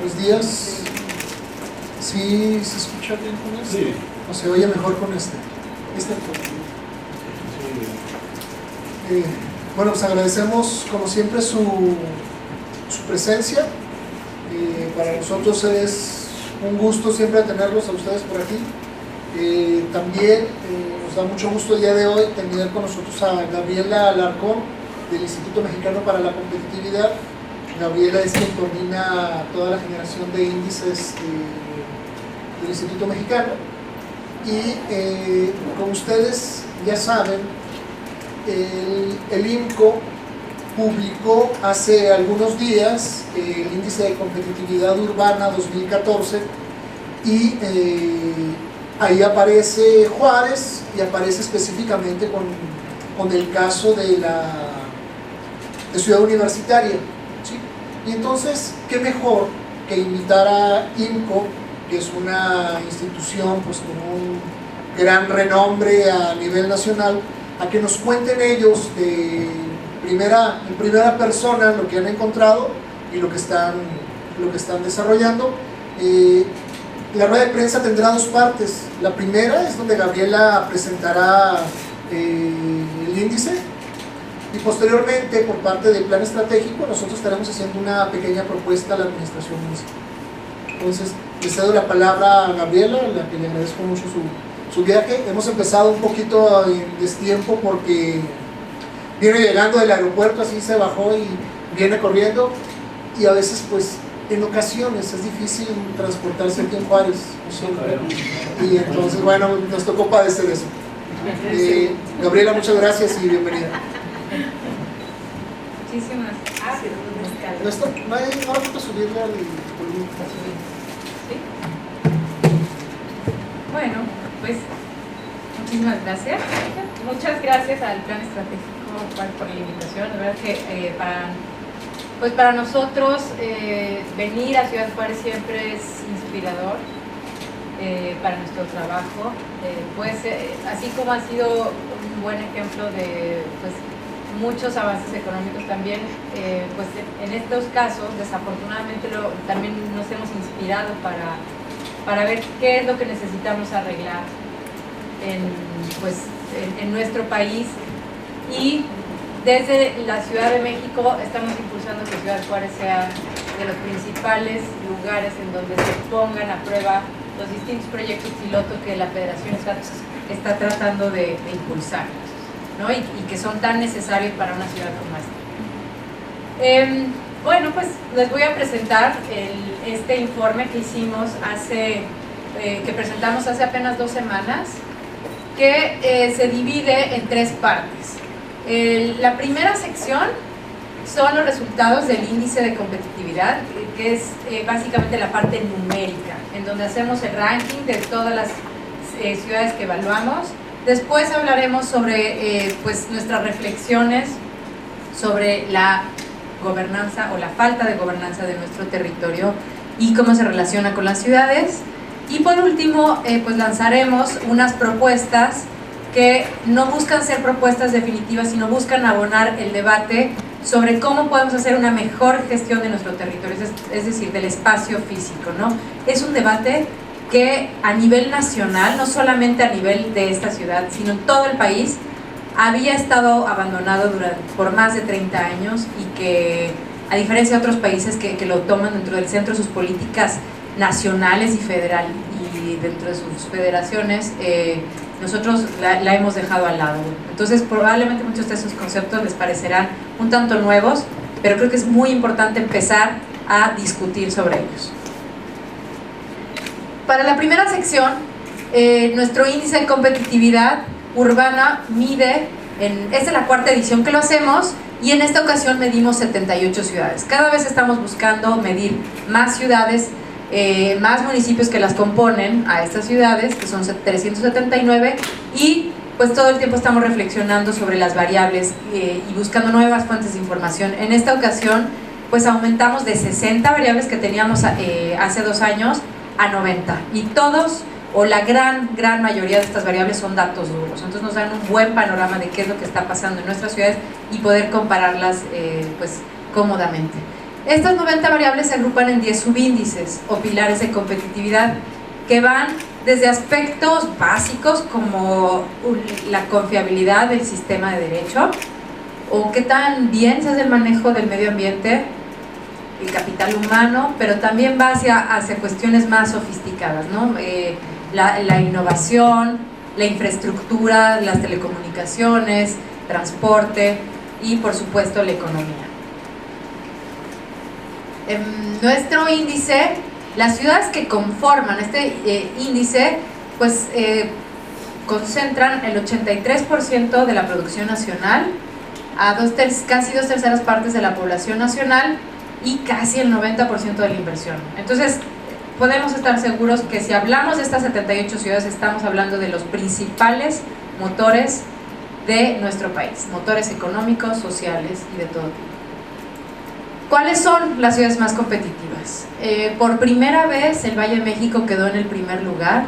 Buenos días. ¿Sí se escucha bien con este? Sí. ¿O se oye mejor con este? Bueno, pues agradecemos como siempre su presencia. Para nosotros es un gusto siempre tenerlos a ustedes por aquí. También nos da mucho gusto el día de hoy tener con nosotros a Gabriela Alarcón del Instituto Mexicano para la Competitividad. Gabriela es quien coordina toda la generación de índices del Instituto Mexicano. Y como ustedes ya saben, el IMCO publicó hace algunos días el índice de competitividad urbana 2014 y ahí aparece Juárez y aparece específicamente con el caso de Ciudad Universitaria, ¿sí? Y entonces, ¿qué mejor que invitar a IMCO, que es una institución pues, con un gran renombre a nivel nacional, a que nos cuenten ellos en primera persona lo que han encontrado y lo que están desarrollando. La rueda de prensa tendrá dos partes. La primera es donde Gabriela presentará el índice y posteriormente por parte del plan estratégico nosotros estaremos haciendo una pequeña propuesta a la administración municipal. Entonces le cedo la palabra a Gabriela, a la que le agradezco mucho su viaje. Hemos empezado un poquito en destiempo porque viene llegando del aeropuerto, así se bajó y viene corriendo, y a veces pues en ocasiones es difícil transportarse aquí en Juárez, no siempre. Y entonces bueno, nos tocó padecer eso. Gabriela, muchas gracias y bienvenida. Muchísimas gracias. No hay que subirle al volumen. ¿Sí? Bueno, pues muchísimas gracias. Muchas gracias al Plan Estratégico por la invitación. La verdad que para nosotros venir a Ciudad Juárez siempre es inspirador para nuestro trabajo. Pues así como ha sido un buen ejemplo de pues, muchos avances económicos también, pues en estos casos desafortunadamente también nos hemos inspirado para ver qué es lo que necesitamos arreglar en nuestro país, y desde la Ciudad de México estamos impulsando que Ciudad Juárez sea de los principales lugares en donde se pongan a prueba los distintos proyectos piloto que la Federación está tratando de impulsar, ¿no? y que son tan necesarios para una ciudad como esta. Bueno, pues les voy a presentar este informe que hicimos que presentamos hace apenas 2 semanas, que se divide en 3 partes. La primera sección son los resultados del índice de competitividad, que es básicamente la parte numérica, en donde hacemos el ranking de todas las ciudades que evaluamos. Después hablaremos sobre pues, nuestras reflexiones sobre la gobernanza o la falta de gobernanza de nuestro territorio y cómo se relaciona con las ciudades. Y por último, pues lanzaremos unas propuestas que no buscan ser propuestas definitivas, sino buscan abonar el debate sobre cómo podemos hacer una mejor gestión de nuestro territorio, es decir, del espacio físico, ¿no? Es un debate que a nivel nacional, no solamente a nivel de esta ciudad, sino en todo el país, había estado abandonado por más de 30 años y que, a diferencia de otros países que lo toman dentro del centro de sus políticas nacionales y federal y dentro de sus federaciones, nosotros la hemos dejado al lado. Entonces probablemente muchos de esos conceptos les parecerán un tanto nuevos, pero creo que es muy importante empezar a discutir sobre ellos. Para la primera sección, nuestro índice de competitividad urbana mide, esta es la 4ª edición que lo hacemos, y en esta ocasión medimos 78 ciudades. Cada vez estamos buscando medir más ciudades, más municipios que las componen a estas ciudades, que son 379, y pues todo el tiempo estamos reflexionando sobre las variables y buscando nuevas fuentes de información. En esta ocasión pues aumentamos de 60 variables que teníamos hace 2 años a 90, y todos o la gran mayoría de estas variables son datos duros, entonces nos dan un buen panorama de qué es lo que está pasando en nuestras ciudades y poder compararlas pues cómodamente. Estas 90 variables se agrupan en 10 subíndices o pilares de competitividad que van desde aspectos básicos como la confiabilidad del sistema de derecho, o qué tan bien se hace el manejo del medio ambiente, el capital humano, pero también va hacia cuestiones más sofisticadas, ¿no? La innovación, la infraestructura, las telecomunicaciones, transporte y por supuesto la economía. En nuestro índice, las ciudades que conforman este índice pues concentran el 83% de la producción nacional, a casi 2/3 partes de la población nacional y casi el 90% de la inversión. Entonces podemos estar seguros que si hablamos de estas 78 ciudades, estamos hablando de los principales motores de nuestro país, motores económicos, sociales y de todo tipo. ¿Cuáles son las ciudades más competitivas? Por primera vez el Valle de México quedó en el primer lugar,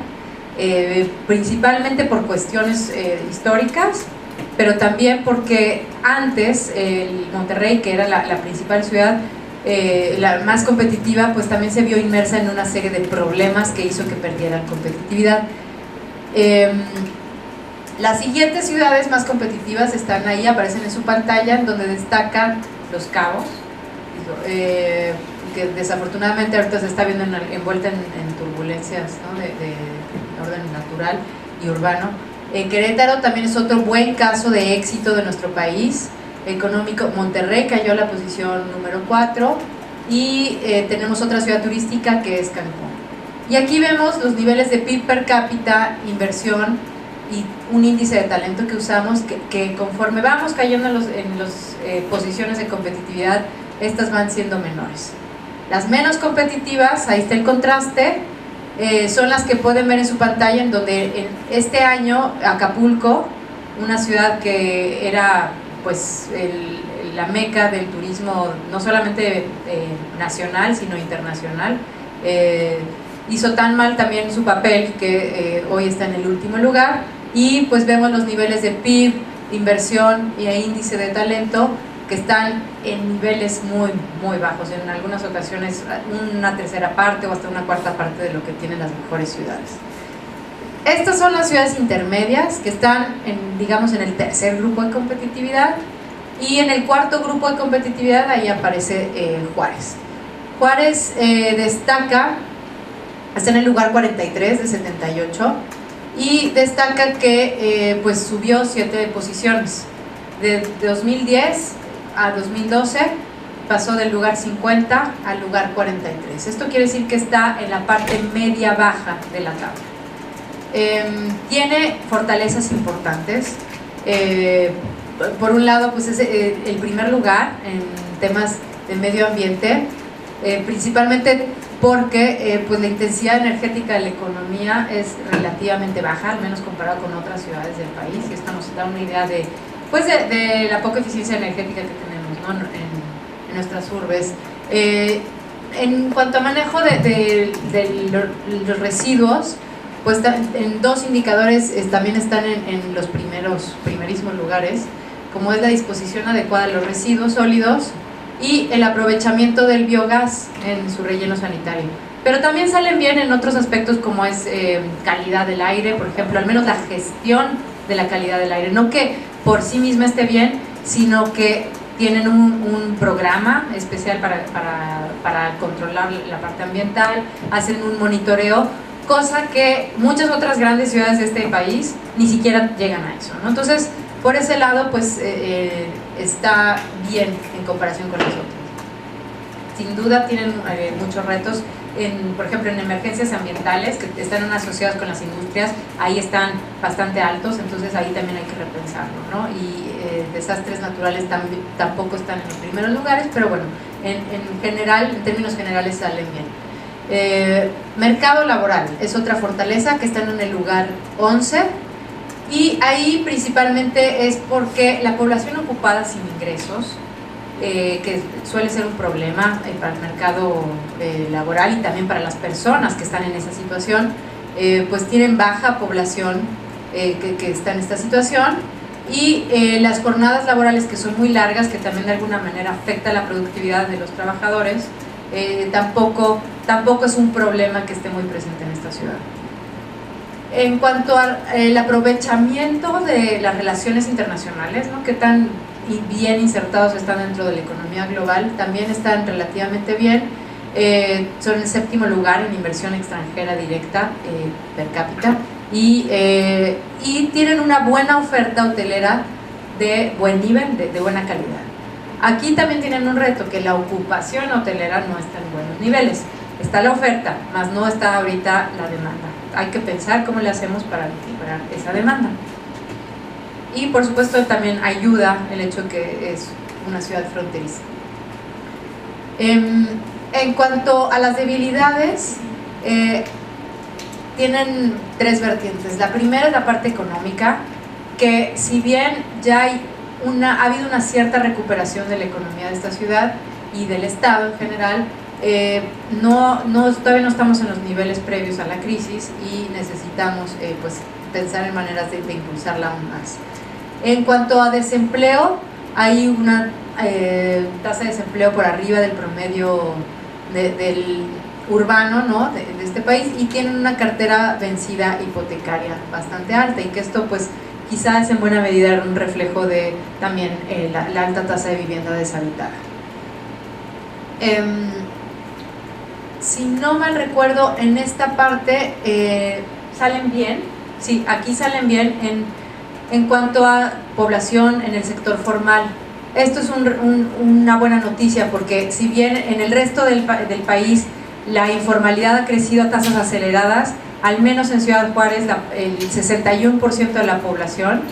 principalmente por cuestiones históricas, pero también porque antes Monterrey, que era la principal ciudad, la más competitiva, pues también se vio inmersa en una serie de problemas que hizo que perdiera competitividad. Las siguientes ciudades más competitivas están ahí, aparecen en su pantalla, en donde destacan Los Cabos, que desafortunadamente ahorita se está viendo envuelta en turbulencias, ¿no? de orden natural y urbano. Querétaro también es otro buen caso de éxito de nuestro país económico. Monterrey cayó a la posición número 4 y tenemos otra ciudad turística que es Cancún. Y aquí vemos los niveles de PIB per cápita, inversión y un índice de talento que usamos que conforme vamos cayendo en las posiciones de competitividad, estas van siendo menores. Las menos competitivas, ahí está el contraste, son las que pueden ver en su pantalla, en donde en este año Acapulco, una ciudad que era pues la meca del turismo no solamente nacional sino internacional, hizo tan mal también su papel que hoy está en el último lugar, y pues vemos los niveles de PIB, inversión y índice de talento que están en niveles muy bajos, en algunas ocasiones una tercera parte o hasta una cuarta parte de lo que tienen las mejores ciudades. Estas son las ciudades intermedias que están digamos en el tercer grupo de competitividad, y en el cuarto grupo de competitividad ahí aparece Juárez. Juárez destaca, está en el lugar 43 de 78 y destaca que pues subió 7 posiciones. De 2010 a 2012 pasó del lugar 50 al lugar 43. Esto quiere decir que está en la parte media baja de la tabla. Tiene fortalezas importantes. Por un lado, pues es el primer lugar en temas de medio ambiente, principalmente porque pues la intensidad energética de la economía es relativamente baja, al menos comparado con otras ciudades del país, y esto nos da una idea de la poca eficiencia energética que tenemos, ¿no? en nuestras urbes. En cuanto a manejo de los residuos, pues en 2 indicadores también están en los primerísimos lugares, como es la disposición adecuada de los residuos sólidos y el aprovechamiento del biogás en su relleno sanitario. Pero también salen bien en otros aspectos como es calidad del aire, por ejemplo, al menos la gestión de la calidad del aire, no que por sí misma esté bien, sino que tienen un programa especial para controlar la parte ambiental, hacen un monitoreo, cosa que muchas otras grandes ciudades de este país ni siquiera llegan a eso, ¿no? Entonces, por ese lado, pues está bien en comparación con nosotros. Sin duda tienen muchos retos, por ejemplo, en emergencias ambientales que están asociadas con las industrias, ahí están bastante altos, entonces ahí también hay que repensarlo, ¿no? Y desastres naturales tampoco están en los primeros lugares, pero bueno, en general, en términos generales salen bien. Mercado laboral es otra fortaleza que están en el lugar 11, y ahí principalmente es porque la población ocupada sin ingresos, que suele ser un problema para el mercado laboral y también para las personas que están en esa situación, pues tienen baja población que está en esta situación, Y las jornadas laborales, que son muy largas, que también de alguna manera afecta la productividad de los trabajadores, tampoco es un problema que esté muy presente en esta ciudad. En cuanto al aprovechamiento de las relaciones internacionales, ¿no?, qué tan bien insertados están dentro de la economía global, también están relativamente bien. Son el 7º lugar en inversión extranjera directa per cápita, y tienen una buena oferta hotelera de buen nivel, de buena calidad. Aquí también tienen un reto, que la ocupación hotelera no está en buenos niveles. Está la oferta, más no está ahorita la demanda. Hay que pensar cómo le hacemos para equilibrar esa demanda. Y por supuesto también ayuda el hecho que es una ciudad fronteriza. En cuanto a las debilidades, tienen 3 vertientes. La primera es la parte económica, que si bien ya ha habido una cierta recuperación de la economía de esta ciudad y del Estado en general, todavía no estamos en los niveles previos a la crisis, y necesitamos pues pensar en maneras de impulsarla aún más. En cuanto a desempleo, hay una tasa de desempleo por arriba del promedio del urbano, ¿no?, de este país, y tienen una cartera vencida hipotecaria bastante alta, y que esto pues quizás en buena medida era un reflejo de también la alta tasa de vivienda deshabitada. Si no mal recuerdo, en esta parte salen bien, sí, aquí salen bien en cuanto a población en el sector formal. Esto es una buena noticia, porque si bien en el resto del país la informalidad ha crecido a tasas aceleradas, al menos en Ciudad Juárez el 61% de la población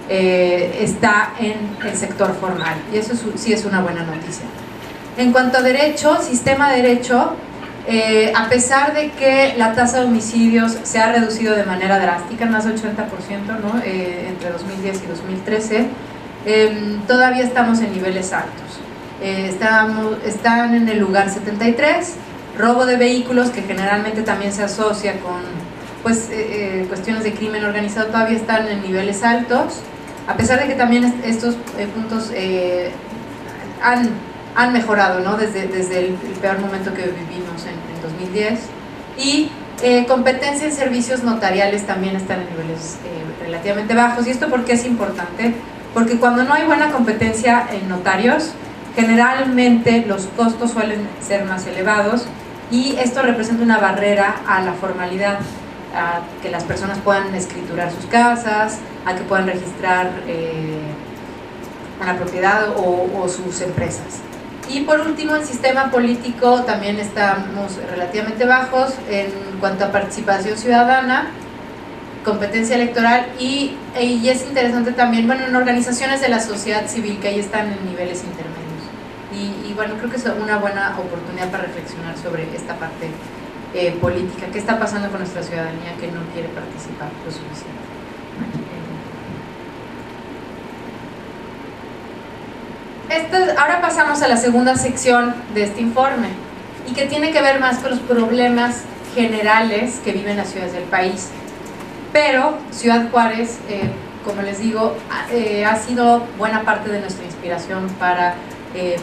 está en el sector formal, y eso sí es una buena noticia. En cuanto a derecho, sistema de derecho, a pesar de que la tasa de homicidios se ha reducido de manera drástica, más del 80%, ¿no?, entre 2010 y 2013, todavía estamos en niveles altos. Están en el lugar 73. Robo de vehículos, que generalmente también se asocia con pues, cuestiones de crimen organizado, todavía están en niveles altos, a pesar de que también estos puntos han mejorado, ¿no?, desde el peor momento que vivimos en 2010. Y competencia en servicios notariales también están en niveles relativamente bajos. ¿Y esto por qué es importante? Porque cuando no hay buena competencia en notarios, generalmente los costos suelen ser más elevados, y esto representa una barrera a la formalidad, a que las personas puedan escriturar sus casas, a que puedan registrar una propiedad o sus empresas. Y por último, el sistema político también estamos relativamente bajos en cuanto a participación ciudadana, competencia electoral, y es interesante también, bueno, en organizaciones de la sociedad civil, que ahí están en niveles intermedios. Y bueno, creo que es una buena oportunidad para reflexionar sobre esta parte política. ¿Qué está pasando con nuestra ciudadanía que no quiere participar lo suficiente? Ahora pasamos a la segunda sección de este informe, y que tiene que ver más con los problemas generales que viven las ciudades del país. Pero Ciudad Juárez, como les digo, ha sido buena parte de nuestra inspiración para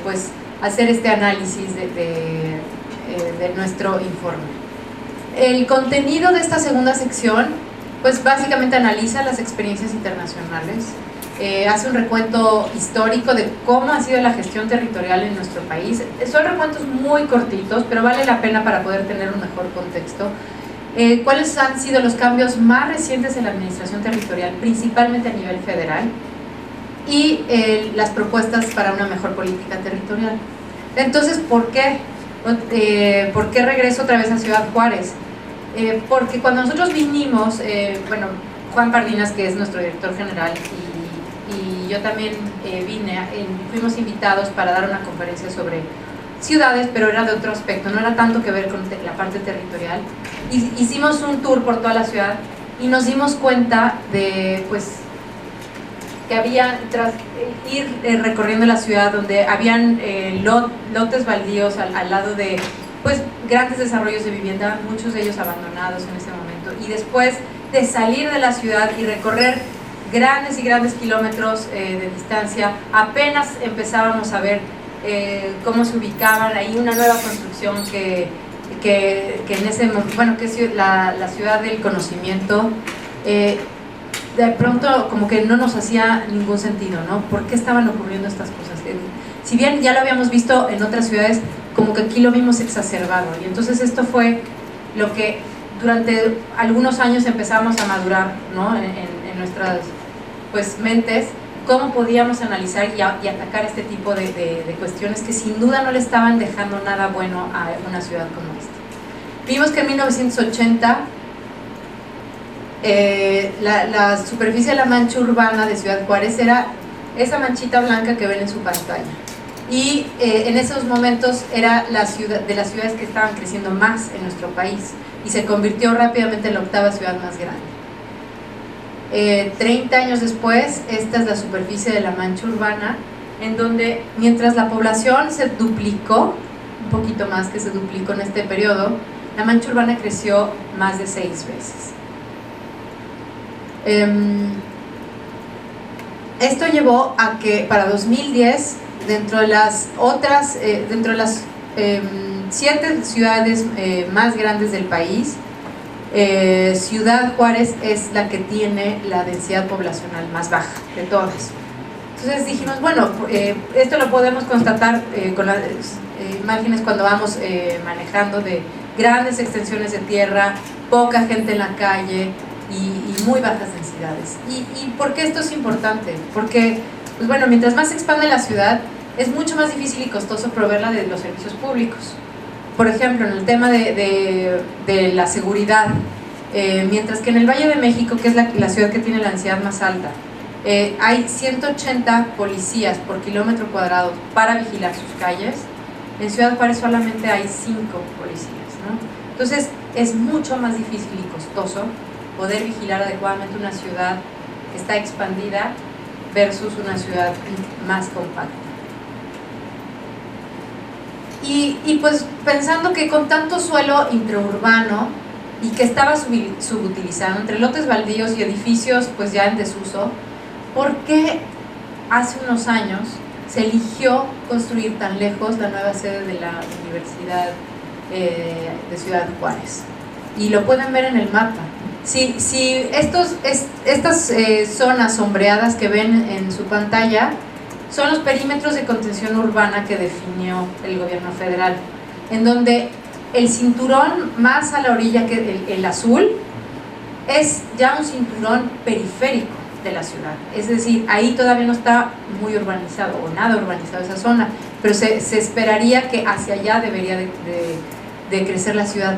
pues hacer este análisis de nuestro informe. El contenido de esta segunda sección pues básicamente analiza las experiencias internacionales, hace un recuento histórico de cómo ha sido la gestión territorial en nuestro país. Son recuentos muy cortitos, pero vale la pena para poder tener un mejor contexto. ¿Cuáles han sido los cambios más recientes en la administración territorial, principalmente a nivel federal? Y las propuestas para una mejor política territorial. Entonces, ¿por qué? ¿Por qué regreso otra vez a Ciudad Juárez? Porque cuando nosotros vinimos, bueno, Juan Pardinas, que es nuestro director general, y yo también fuimos invitados para dar una conferencia sobre ciudades, pero era de otro aspecto, no era tanto que ver con la parte territorial. Hicimos un tour por toda la ciudad y nos dimos cuenta de, pues, que había, tras ir recorriendo la ciudad, donde habían lotes baldíos al lado de pues grandes desarrollos de vivienda, muchos de ellos abandonados en ese momento, y después de salir de la ciudad y recorrer grandes y grandes kilómetros de distancia. Apenas empezábamos a ver cómo se ubicaban ahí, una nueva construcción que en ese momento, bueno, que es la ciudad del conocimiento, de pronto como que no nos hacía ningún sentido, ¿no? ¿Por qué estaban ocurriendo estas cosas? Si bien ya lo habíamos visto en otras ciudades, como que aquí lo vimos exacerbado, y entonces esto fue lo que durante algunos años empezamos a madurar, ¿no? en nuestras pues, mentes, cómo podíamos analizar y atacar este tipo de cuestiones que sin duda no le estaban dejando nada bueno a una ciudad como esta. Vimos que en 1980 la superficie de la mancha urbana de Ciudad Juárez era esa manchita blanca que ven en su pantalla, y en esos momentos era de las ciudades que estaban creciendo más en nuestro país, y se convirtió rápidamente en la octava ciudad más grande. 30 años después, esta es la superficie de la mancha urbana, en donde mientras la población se duplicó, un poquito más que se duplicó en este periodo, la mancha urbana creció más de 6 veces. Esto llevó a que para 2010, dentro de las 7 ciudades más grandes del país, Ciudad Juárez es la que tiene la densidad poblacional más baja de todas. Entonces dijimos, bueno, esto lo podemos constatar con las imágenes cuando vamos manejando de grandes extensiones de tierra, poca gente en la calle y muy bajas densidades. ¿Y por qué esto es importante? Porque, pues bueno, mientras más se expande la ciudad, es mucho más difícil y costoso proveerla de los servicios públicos. Por ejemplo, en el tema de la seguridad, mientras que en el Valle de México, que es la ciudad que tiene la densidad más alta, hay 180 policías por kilómetro cuadrado para vigilar sus calles, en Ciudad Juárez solamente hay 5 policías, ¿no? Entonces es mucho más difícil y costoso poder vigilar adecuadamente una ciudad que está expandida versus una ciudad más compacta. Y pues pensando que con tanto suelo intraurbano y que estaba subutilizado entre lotes baldíos y edificios pues ya en desuso, ¿por qué hace unos años se eligió construir tan lejos la nueva sede de la Universidad de Ciudad Juárez? Y lo pueden ver en el mapa. Si estas zonas sombreadas que ven en su pantalla son los perímetros de contención urbana que definió el gobierno federal, en donde el cinturón más a la orilla, que el azul, es ya un cinturón periférico de la ciudad, es decir, ahí todavía no está muy urbanizado o nada urbanizado esa zona, pero se esperaría que hacia allá debería de crecer la ciudad.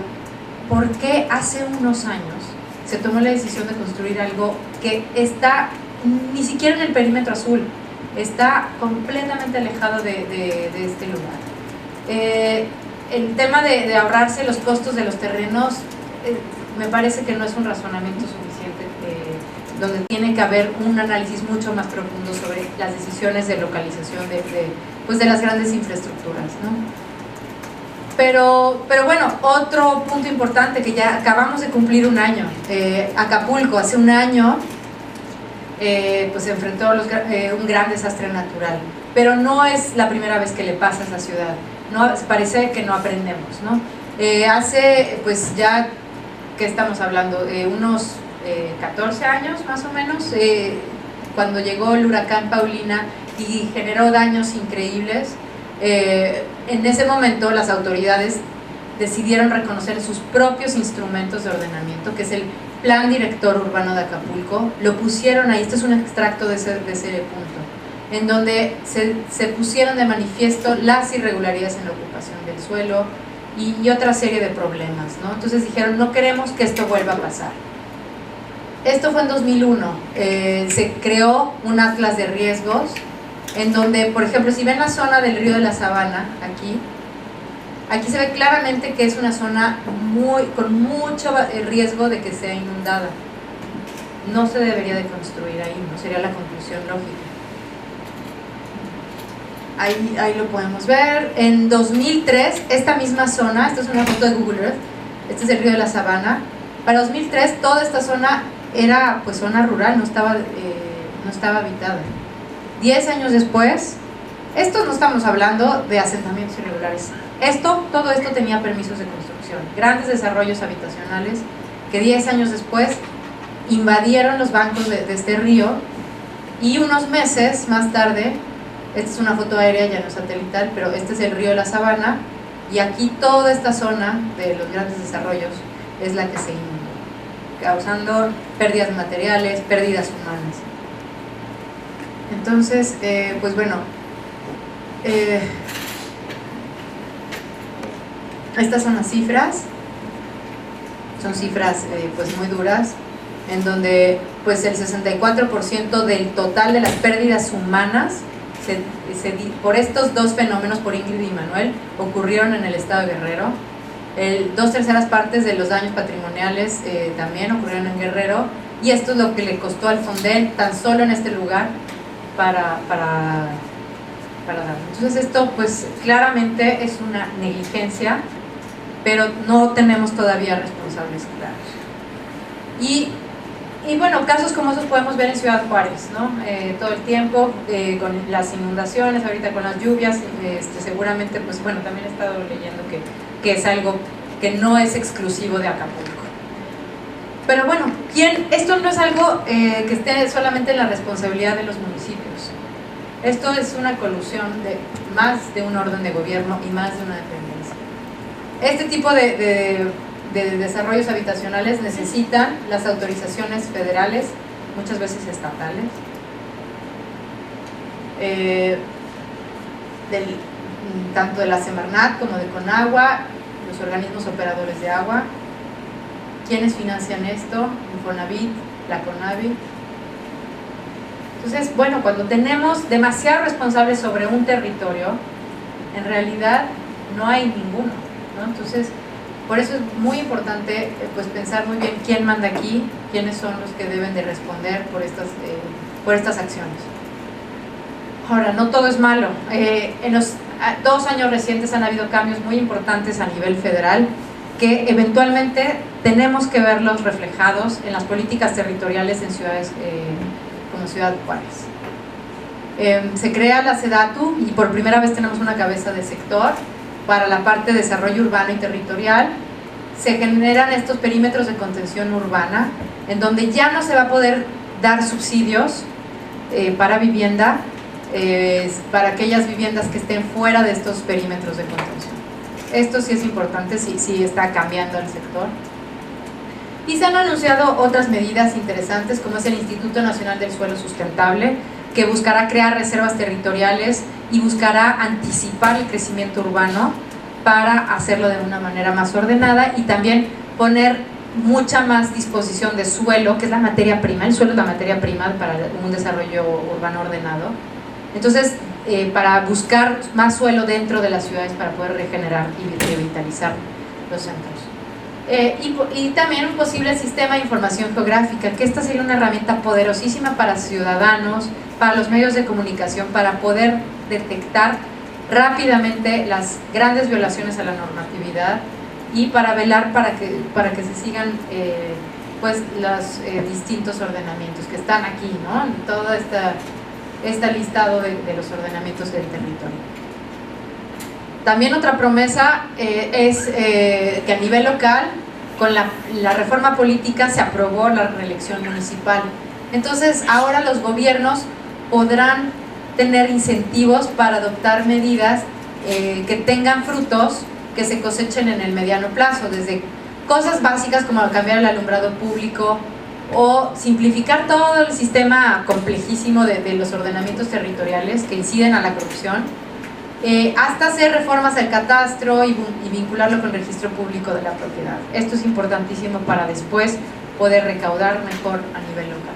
¿Por qué hace unos años se tomó la decisión de construir algo que está ni siquiera en el perímetro azul, está completamente alejado de este lugar? El tema de ahorrarse los costos de los terrenos me parece que no es un razonamiento suficiente, donde tiene que haber un análisis mucho más profundo sobre las decisiones de localización pues de las grandes infraestructuras, ¿no? Pero bueno, otro punto importante que ya acabamos de cumplir un año, Acapulco hace un año pues se enfrentó un gran desastre natural, pero no es la primera vez que le pasa a esa ciudad, no, parece que no aprendemos, ¿no? Hace pues ya, ¿qué estamos hablando? Unos 14 años más o menos, cuando llegó el huracán Paulina y generó daños increíbles. En ese momento las autoridades decidieron reconocer sus propios instrumentos de ordenamiento, que es el Plan Director Urbano de Acapulco. Lo pusieron ahí, este es un extracto de ese punto, en donde se pusieron de manifiesto las irregularidades en la ocupación del suelo y otra serie de problemas, ¿no? Entonces dijeron, no queremos que esto vuelva a pasar. Esto fue en 2001, se creó un atlas de riesgos, en donde, por ejemplo, si ven la zona del río de la Sabana, aquí se ve claramente que es una zona con mucho riesgo de que sea inundada. No se debería de construir ahí, no sería la conclusión lógica. Ahí lo podemos ver. En 2003, esta misma zona, esta es una foto de Google Earth, este es el río de la Sabana. Para 2003, toda esta zona era pues zona rural, no estaba habitada. 10 años después, esto no estamos hablando de asentamientos irregulares, todo esto tenía permisos de construcción, grandes desarrollos habitacionales que 10 años después invadieron los bancos de este río, y unos meses más tarde, esta es una foto aérea, ya no es satelital, pero este es el río La Sabana, y aquí toda esta zona de los grandes desarrollos es la que se inundó, causando pérdidas materiales, pérdidas humanas. Entonces, pues bueno, estas son las cifras, son cifras pues muy duras, en donde pues el 64% del total de las pérdidas humanas por estos dos fenómenos, por Ingrid y Manuel, ocurrieron en el estado de Guerrero. 2/3 partes de los daños patrimoniales también ocurrieron en Guerrero, y esto es lo que le costó al Fonden tan solo en este lugar para dar. Entonces esto pues claramente es una negligencia, pero no tenemos todavía responsables claros. Y bueno, casos como esos podemos ver en Ciudad Juárez, ¿no? Todo el tiempo, con las inundaciones, ahorita con las lluvias, seguramente, pues bueno, también he estado leyendo que es algo que no es exclusivo de Acapulco. Pero bueno, esto no es algo que esté solamente en la responsabilidad de los municipios. Esto es una colusión de más de un orden de gobierno y más de una dependencia. Este tipo de desarrollos habitacionales necesitan las autorizaciones federales, muchas veces estatales, tanto de la Semarnat como de Conagua, los organismos operadores de agua. ¿Quiénes financian esto? Infonavit, la Conavi. Entonces, bueno, cuando tenemos demasiados responsables sobre un territorio, en realidad no hay ninguno, ¿no? Entonces, por eso es muy importante pues pensar muy bien quién manda aquí, quiénes son los que deben de responder por estas acciones. Ahora, no todo es malo. En los 2 años recientes han habido cambios muy importantes a nivel federal que eventualmente tenemos que verlos reflejados en las políticas territoriales en ciudades como Ciudad Juárez. Se crea la SEDATU y por primera vez tenemos una cabeza de sector para la parte de desarrollo urbano y territorial. Se generan estos perímetros de contención urbana en donde ya no se va a poder dar subsidios para vivienda, para aquellas viviendas que estén fuera de estos perímetros de contención. Esto sí es importante, sí está cambiando el sector. Y se han anunciado otras medidas interesantes, como es el Instituto Nacional del Suelo Sustentable, que buscará crear reservas territoriales y buscará anticipar el crecimiento urbano para hacerlo de una manera más ordenada, y también poner mucha más disposición de suelo, que es la materia prima. El suelo es la materia prima para un desarrollo urbano ordenado. Entonces, para buscar más suelo dentro de las ciudades para poder regenerar y revitalizar los centros. Y también un posible sistema de información geográfica, que esta sería una herramienta poderosísima para ciudadanos, para los medios de comunicación, para poder detectar rápidamente las grandes violaciones a la normatividad y para velar para que se sigan pues los distintos ordenamientos que están aquí, ¿no? Todo este listado de los ordenamientos del territorio. También otra promesa es que a nivel local, con la reforma política, se aprobó la reelección municipal. Entonces ahora los gobiernos podrán tener incentivos para adoptar medidas que tengan frutos, que se cosechen en el mediano plazo, desde cosas básicas como cambiar el alumbrado público o simplificar todo el sistema complejísimo de los ordenamientos territoriales que inciden a la corrupción, hasta hacer reformas al catastro y vincularlo con el registro público de la propiedad. Esto es importantísimo para después poder recaudar mejor a nivel local.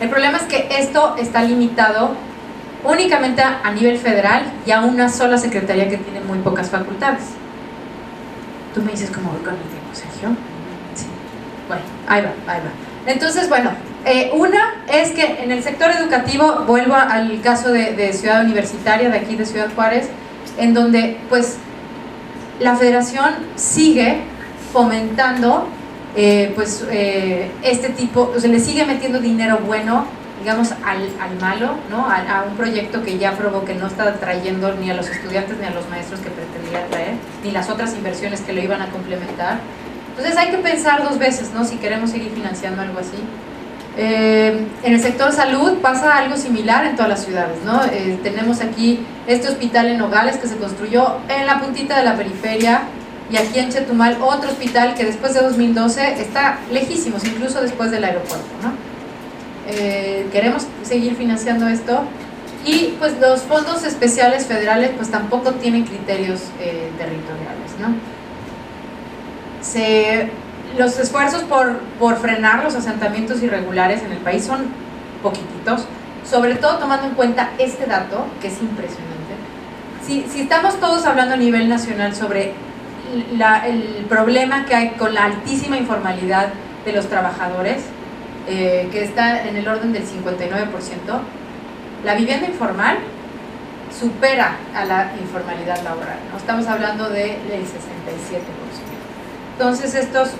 El problema es que esto está limitado únicamente a nivel federal y a una sola secretaría que tiene muy pocas facultades. Tú me dices cómo voy con el tiempo, Sergio. Sí. Bueno, ahí va. Entonces, bueno, una es que en el sector educativo, vuelvo al caso de Ciudad Universitaria, de aquí de Ciudad Juárez, en donde pues la federación sigue fomentando este tipo, o sea, le sigue metiendo dinero bueno, digamos, al malo, ¿no? A un proyecto que ya probó que no está trayendo ni a los estudiantes ni a los maestros que pretendía traer, ni las otras inversiones que lo iban a complementar. Entonces hay que pensar dos veces, ¿no? Si queremos seguir financiando algo así. En el sector salud pasa algo similar en todas las ciudades, ¿no? Tenemos aquí este hospital en Nogales que se construyó en la puntita de la periferia, y aquí en Chetumal otro hospital que después de 2012 está lejísimos, incluso después del aeropuerto, ¿no? Queremos seguir financiando esto, y pues los fondos especiales federales pues tampoco tienen criterios territoriales, ¿no? Los esfuerzos por frenar los asentamientos irregulares en el país son poquititos, sobre todo tomando en cuenta este dato que es impresionante. Si estamos todos hablando a nivel nacional sobre el problema que hay con la altísima informalidad de los trabajadores, que está en el orden del 59%, la vivienda informal supera a la informalidad laboral, ¿no? Estamos hablando del 67%. Entonces esto es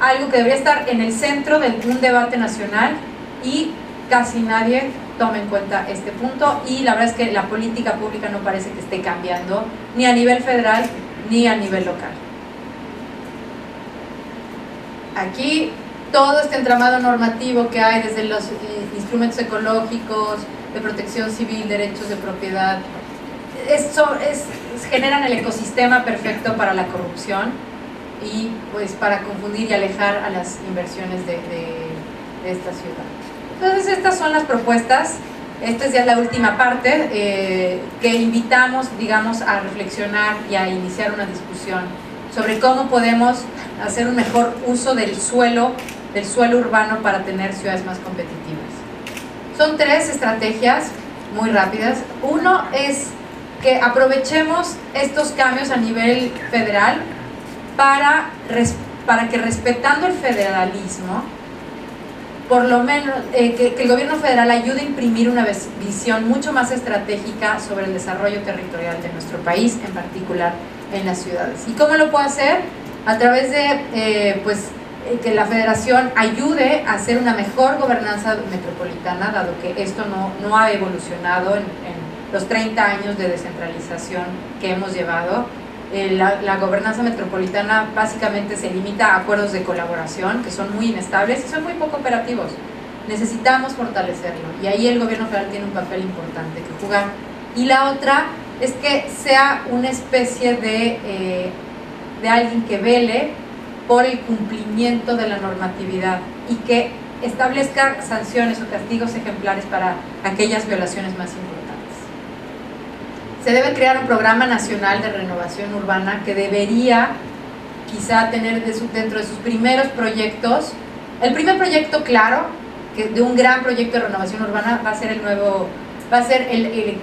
algo que debería estar en el centro de un debate nacional, y casi nadie toma en cuenta este punto, y la verdad es que la política pública no parece que esté cambiando ni a nivel federal ni a nivel local. Aquí todo este entramado normativo que hay, desde los instrumentos ecológicos, de protección civil, derechos de propiedad, generan el ecosistema perfecto para la corrupción y pues para confundir y alejar a las inversiones de esta ciudad. Entonces estas son las propuestas. Esta es ya la última parte, que invitamos, digamos, a reflexionar y a iniciar una discusión sobre cómo podemos hacer un mejor uso del suelo urbano para tener ciudades más competitivas. Son 3 estrategias muy rápidas. Uno es que aprovechemos estos cambios a nivel federal para que, respetando el federalismo, por lo menos que el gobierno federal ayude a imprimir una visión mucho más estratégica sobre el desarrollo territorial de nuestro país, en particular en las ciudades. ¿Y cómo lo puede hacer? A través de que la federación ayude a hacer una mejor gobernanza metropolitana, dado que esto no ha evolucionado en los 30 años de descentralización que hemos llevado. La gobernanza metropolitana básicamente se limita a acuerdos de colaboración que son muy inestables y son muy poco operativos. Necesitamos fortalecerlo, y ahí el gobierno federal tiene un papel importante que jugar. Y la otra es que sea una especie de alguien que vele por el cumplimiento de la normatividad y que establezca sanciones o castigos ejemplares para aquellas violaciones más importantes. Se debe crear un programa nacional de renovación urbana que debería quizá tener dentro de sus primeros proyectos, el primer proyecto claro, de un gran proyecto de renovación urbana va a ser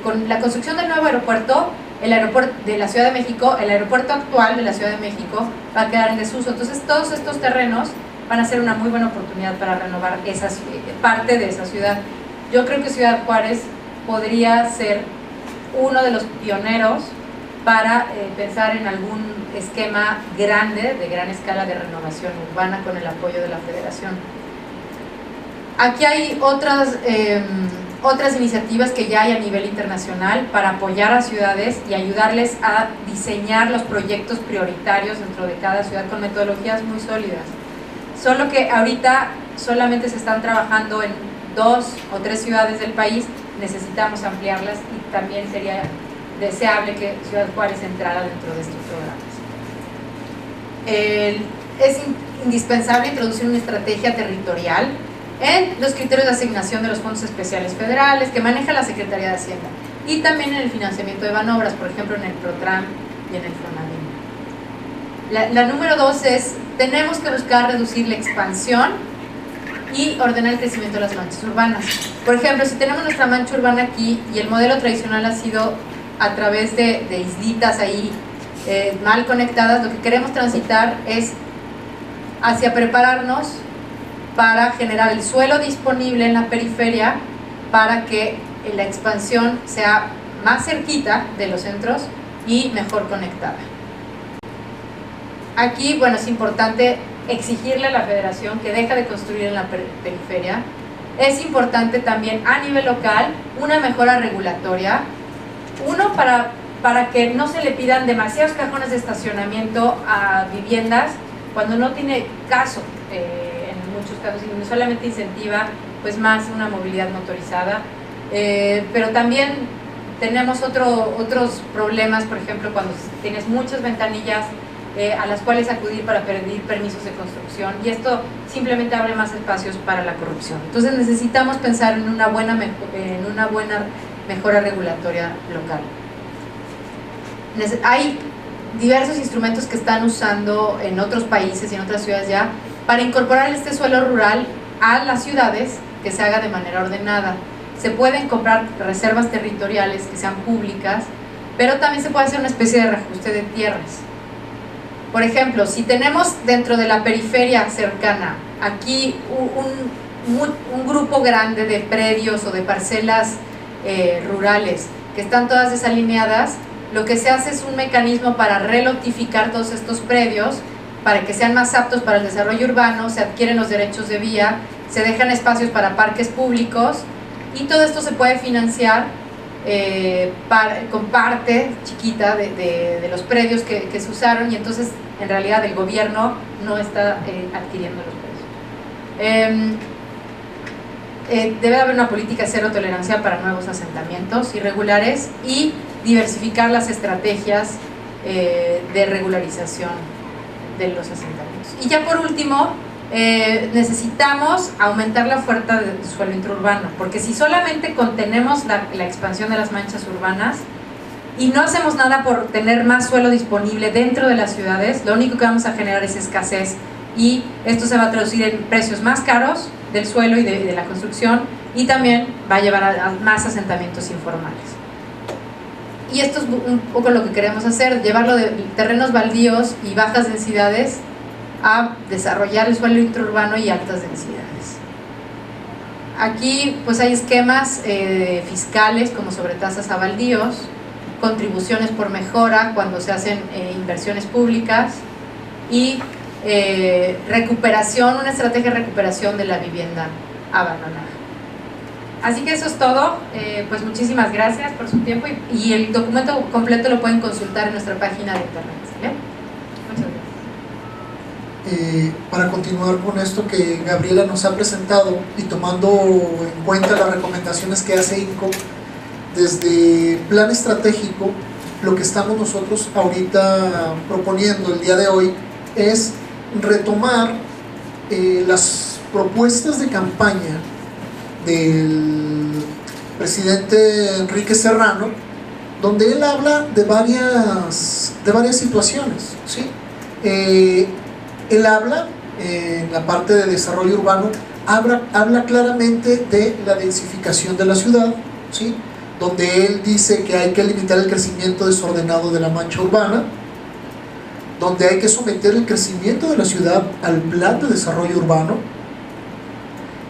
con la construcción del nuevo aeropuerto. El aeropuerto de la Ciudad de México, el aeropuerto actual de la Ciudad de México va a quedar en desuso. Entonces todos estos terrenos van a ser una muy buena oportunidad para renovar parte de esa ciudad. Yo creo que Ciudad Juárez podría ser uno de los pioneros para pensar en algún esquema grande, de gran escala de renovación urbana con el apoyo de la federación. Aquí hay otras iniciativas que ya hay a nivel internacional para apoyar a ciudades y ayudarles a diseñar los proyectos prioritarios dentro de cada ciudad con metodologías muy sólidas. Solo que ahorita solamente se están trabajando en 2 o 3 ciudades del país. Necesitamos ampliarlas, y también sería deseable que Ciudad Juárez entrara dentro de estos programas. Es indispensable introducir una estrategia territorial en los criterios de asignación de los fondos especiales federales que maneja la Secretaría de Hacienda, y también en el financiamiento de Banobras, por ejemplo en el PROTRAM y en el FONADIM. La número 2 es, tenemos que buscar reducir la expansión y ordenar el crecimiento de las manchas urbanas. Por ejemplo, si tenemos nuestra mancha urbana aquí y el modelo tradicional ha sido a través de islitas ahí mal conectadas, lo que queremos transitar es hacia prepararnos para generar el suelo disponible en la periferia para que la expansión sea más cerquita de los centros y mejor conectada. Aquí, bueno, es importante exigirle a la federación que deje de construir en la periferia. Es importante también a nivel local una mejora regulatoria, uno para que no se le pidan demasiados cajones de estacionamiento a viviendas cuando no tiene caso, en muchos casos, y solamente incentiva pues más una movilidad motorizada, pero también tenemos otros problemas, por ejemplo, cuando tienes muchas ventanillas a las cuales acudir para pedir permisos de construcción, y esto simplemente abre más espacios para la corrupción. Entonces necesitamos pensar en una buena mejora regulatoria local. Hay diversos instrumentos que están usando en otros países y en otras ciudades ya para incorporar este suelo rural a las ciudades, que se haga de manera ordenada. Se pueden comprar reservas territoriales que sean públicas, pero también se puede hacer una especie de reajuste de tierras. Por ejemplo, si tenemos dentro de la periferia cercana aquí un grupo grande de predios o de parcelas rurales que están todas desalineadas, lo que se hace es un mecanismo para relotificar todos estos predios para que sean más aptos para el desarrollo urbano, se adquieren los derechos de vía, se dejan espacios para parques públicos, y todo esto se puede financiar con parte chiquita de los predios que se usaron, y entonces en realidad el gobierno no está adquiriendo los predios. Debe haber una política de cero tolerancia para nuevos asentamientos irregulares y diversificar las estrategias de regularización de los asentamientos. Y ya por último, necesitamos aumentar la oferta de suelo intraurbano, porque si solamente contenemos la expansión de las manchas urbanas y no hacemos nada por tener más suelo disponible dentro de las ciudades, lo único que vamos a generar es escasez, y esto se va a traducir en precios más caros del suelo y de la construcción, y también va a llevar a más asentamientos informales. Y esto es un poco lo que queremos hacer, llevarlo de terrenos baldíos y bajas densidades a desarrollar el suelo intraurbano y altas densidades. Aquí pues hay esquemas fiscales como sobretasas a baldíos, contribuciones por mejora cuando se hacen inversiones públicas, y recuperación, una estrategia de recuperación de la vivienda abandonada. Así que eso es todo. Pues muchísimas gracias por su tiempo, y el documento completo lo pueden consultar en nuestra página de internet, ¿sí? Muchas gracias. Para continuar con esto que Gabriela nos ha presentado, y tomando en cuenta las recomendaciones que hace INCO desde plan estratégico, lo que estamos nosotros ahorita proponiendo el día de hoy es retomar las propuestas de campaña del presidente Enrique Serrano, donde él habla de varias situaciones, ¿sí? Él habla en la parte de desarrollo urbano, habla claramente de la densificación de la ciudad, ¿sí? Donde él dice que hay que limitar el crecimiento desordenado de la mancha urbana, donde hay que someter el crecimiento de la ciudad al plan de desarrollo urbano.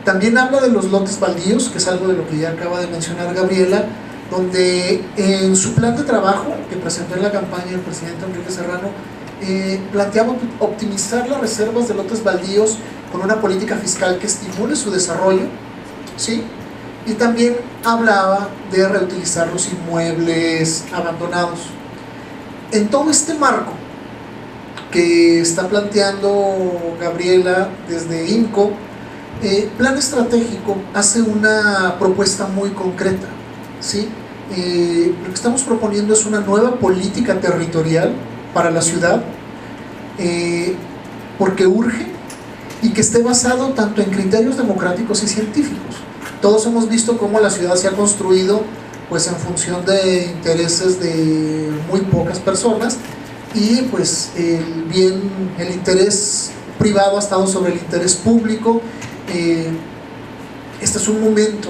También habla de los lotes baldíos, que es algo de lo que ya acaba de mencionar Gabriela, donde en su plan de trabajo que presentó en la campaña el presidente Enrique Serrano, planteaba optimizar las reservas de lotes baldíos con una política fiscal que estimule su desarrollo, ¿sí? Y también hablaba de reutilizar los inmuebles abandonados. En todo este marco que está planteando Gabriela desde INCO, Plan Estratégico hace una propuesta muy concreta, ¿sí? Lo que estamos proponiendo es una nueva política territorial para la ciudad, porque urge, y que esté basado tanto en criterios democráticos y científicos. Todos hemos visto cómo la ciudad se ha construido pues en función de intereses de muy pocas personas, y pues el interés privado ha estado sobre el interés público. Este es un momento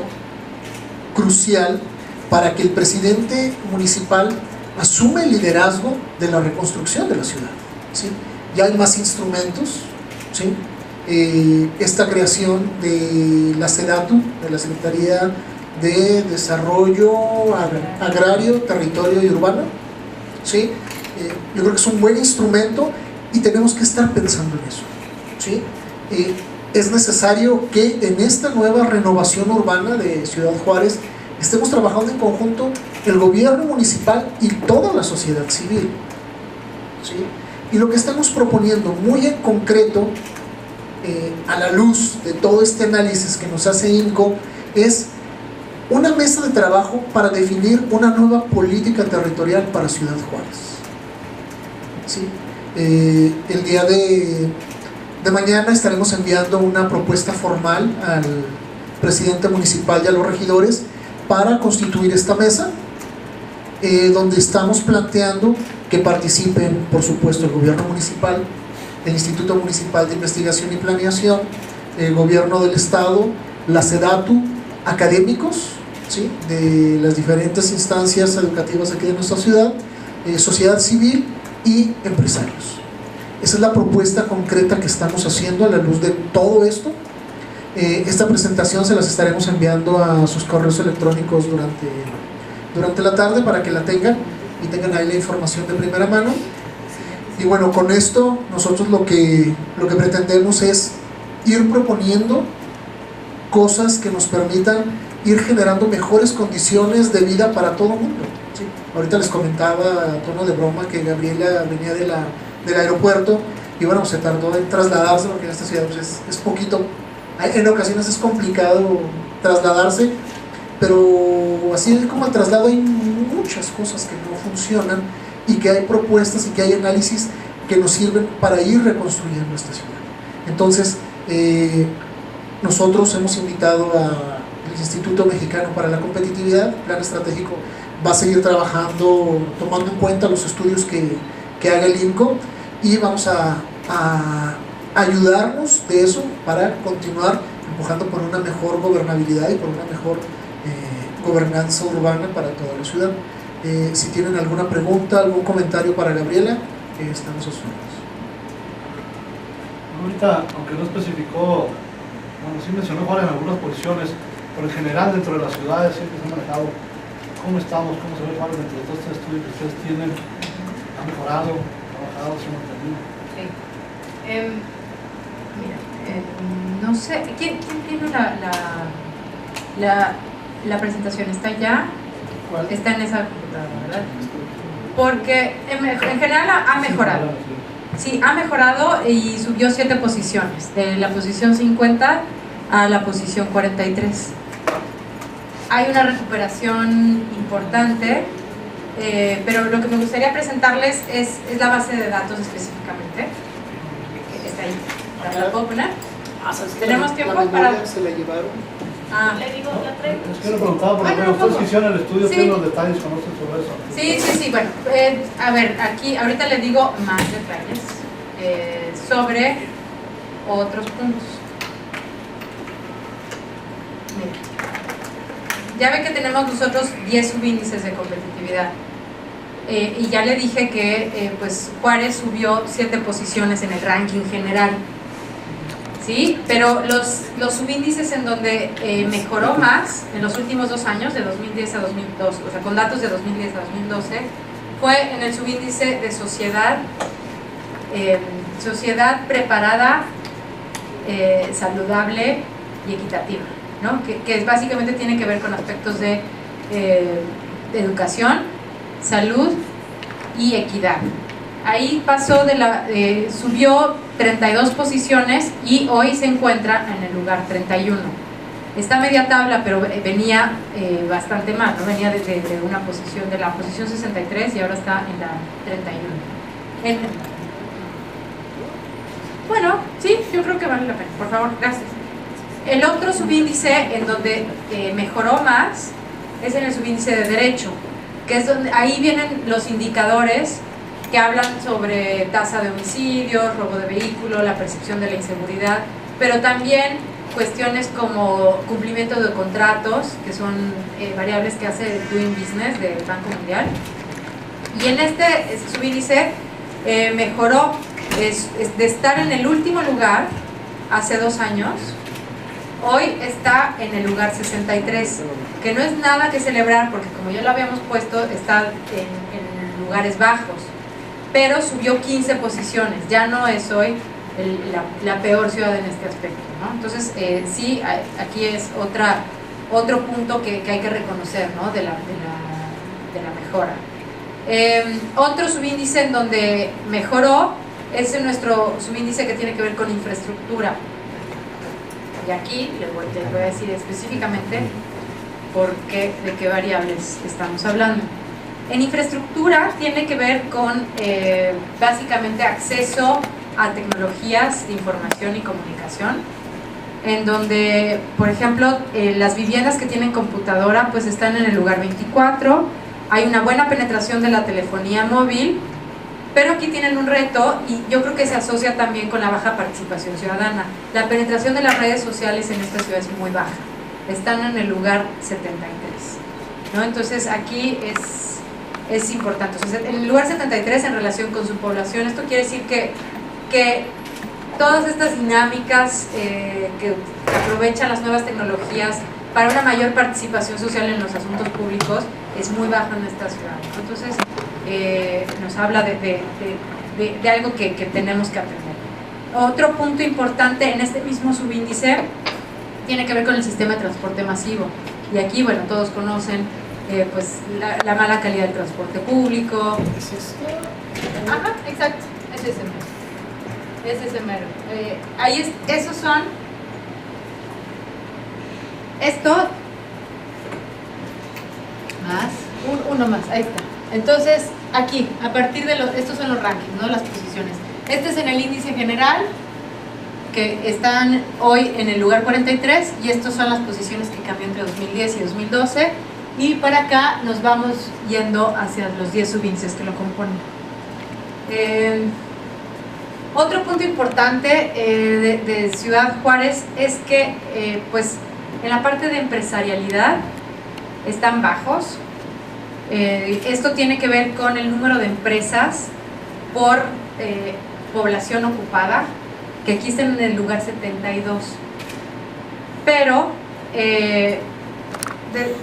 crucial para que el presidente municipal asuma el liderazgo de la reconstrucción de la ciudad, ¿sí? Ya hay más instrumentos, ¿sí? Esta creación de la SEDATU, de la Secretaría de Desarrollo Agrario, Territorio y Urbano, ¿sí? Yo creo que es un buen instrumento, y tenemos que estar pensando en eso. ¿sí? Es necesario que en esta nueva renovación urbana de Ciudad Juárez estemos trabajando en conjunto el gobierno municipal y toda la sociedad civil, ¿sí? Y lo que estamos proponiendo muy en concreto, a la luz de todo este análisis que nos hace INCO, es una mesa de trabajo para definir una nueva política territorial para Ciudad Juárez, ¿sí? El día de mañana estaremos enviando una propuesta formal al presidente municipal y a los regidores para constituir esta mesa, donde estamos planteando que participen, por supuesto, el gobierno municipal, el Instituto Municipal de Investigación y Planeación, el gobierno del estado, la SEDATU, académicos, ¿sí?, de las diferentes instancias educativas aquí de nuestra ciudad, sociedad civil y empresarios. Esa es la propuesta concreta que estamos haciendo a la luz de todo esto. Esta presentación se las estaremos enviando a sus correos electrónicos durante la tarde para que la tengan y tengan ahí la información de primera mano. Y bueno, con esto nosotros lo que pretendemos es ir proponiendo cosas que nos permitan ir generando mejores condiciones de vida para todo el mundo, ¿sí? Ahorita les comentaba a tono de broma que Gabriela venía del aeropuerto y bueno, se tardó en trasladarse porque en esta ciudad pues es poquito, en ocasiones es complicado trasladarse, pero así como el traslado hay muchas cosas que no funcionan y que hay propuestas y que hay análisis que nos sirven para ir reconstruyendo esta ciudad. Entonces nosotros hemos invitado al Instituto Mexicano para la Competitividad. El plan estratégico va a seguir trabajando tomando en cuenta los estudios que haga el INCO, y vamos a ayudarnos de eso para continuar empujando por una mejor gobernabilidad y por una mejor gobernanza urbana para toda la ciudad. Si tienen alguna pregunta, algún comentario para Gabriela, estamos a sus órdenes. Ahorita, aunque no especificó, bueno, sí mencionó Juárez en algunas posiciones, pero en general dentro de las ciudades siempre se ha manejado. ¿Cómo estamos? ¿Cómo se ve Juárez dentro de todo este estudio que ustedes tienen? ¿Ha mejorado? ¿Ha bajado? ¿Se ha mantenido? Sí. Mira, no sé, ¿quién tiene la presentación? ¿Está ya? ¿Cuál? Está en esa computadora, ¿verdad? Porque en general ha mejorado. Sí, ha mejorado y subió 7 posiciones, de la posición 50 a la posición 43. Hay una recuperación importante, pero lo que me gustaría presentarles es la base de datos específicamente. Está ahí. ¿La puedo poner? ¿Tenemos tiempo para...? ¿Se la llevaron? Le digo, la traigo. Es que le preguntaba por lo ustedes que hicieron el estudio, tienen los detalles, conocen sobre eso. Sí, bueno, a ver, aquí ahorita les digo más detalles sobre otros puntos. Mira. Ya ve que tenemos nosotros 10 subíndices de competitividad, y ya le dije que pues Juárez subió 7 posiciones en el ranking general. ¿Sí? Pero los subíndices en donde mejoró más en los últimos 2 años, de 2010 a 2012, o sea, con datos de 2010 a 2012, fue en el subíndice de sociedad preparada, saludable y equitativa, ¿no? Que básicamente tiene que ver con aspectos de educación, salud y equidad. Ahí pasó subió 32 posiciones y hoy se encuentra en el lugar 31. Está media tabla, pero venía bastante mal, ¿no? Venía desde una posición, de la posición 63 y ahora está en la 31. Bueno, sí, yo creo que vale la pena, por favor, gracias. El otro subíndice en donde mejoró más es en el subíndice de derecho, que es donde ahí vienen los indicadores que hablan sobre tasa de homicidios, robo de vehículo, la percepción de la inseguridad, pero también cuestiones como cumplimiento de contratos, que son variables que hace el Doing Business del Banco Mundial. Y en este subíndice mejoró de estar en el último lugar hace 2 años, hoy está en el lugar 63, que no es nada que celebrar porque, como ya lo habíamos puesto, está en lugares bajos, pero subió 15 posiciones, ya no es hoy la peor ciudad en este aspecto, ¿no? Entonces, sí, aquí es otro punto que hay que reconocer, ¿no? de la mejora. Otro subíndice en donde mejoró es nuestro subíndice que tiene que ver con infraestructura. Y aquí les voy a decir específicamente de qué variables estamos hablando. En infraestructura tiene que ver con básicamente acceso a tecnologías de información y comunicación, en donde, por ejemplo, las viviendas que tienen computadora pues están en el lugar 24, hay una buena penetración de la telefonía móvil, pero aquí tienen un reto y yo creo que se asocia también con la baja participación ciudadana. La penetración de las redes sociales en esta ciudad es muy baja, están en el lugar 73, ¿no? Entonces aquí es importante, o sea, en el lugar 73 en relación con su población. Esto quiere decir que todas estas dinámicas que aprovechan las nuevas tecnologías para una mayor participación social en los asuntos públicos es muy baja en esta ciudad, ¿no? Entonces nos habla de algo que tenemos que aprender. Otro punto importante en este mismo subíndice tiene que ver con el sistema de transporte masivo, y aquí, bueno, todos conocen pues la mala calidad del transporte público. ¿Es esto? Ajá, exacto, es ese mero. Es ese mero. Ahí esos son. Esto. Más. Uno más, ahí está. Entonces, aquí, a partir de estos son los rankings, ¿no? Las posiciones. Este es en el índice general, que están hoy en el lugar 43, y estas son las posiciones que cambió entre 2010 y 2012. Y para acá nos vamos yendo hacia los 10 subíndices que lo componen. Otro punto importante de Ciudad Juárez es que pues en la parte de empresarialidad están bajos. Esto tiene que ver con el número de empresas por población ocupada, que aquí están en el lugar 72. Pero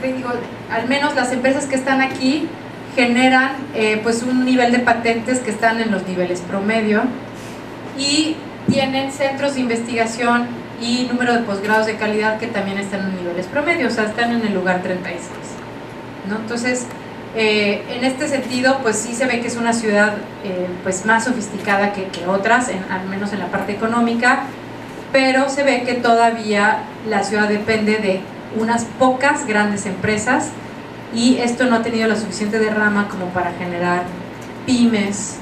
digo, al menos las empresas que están aquí generan pues un nivel de patentes que están en los niveles promedio, y tienen centros de investigación y número de posgrados de calidad que también están en niveles promedio, o sea, están en el lugar 36, ¿no? Entonces, en este sentido, pues sí se ve que es una ciudad pues más sofisticada que otras, al menos en la parte económica, pero se ve que todavía la ciudad depende de unas pocas grandes empresas, y esto no ha tenido la suficiente derrama como para generar pymes,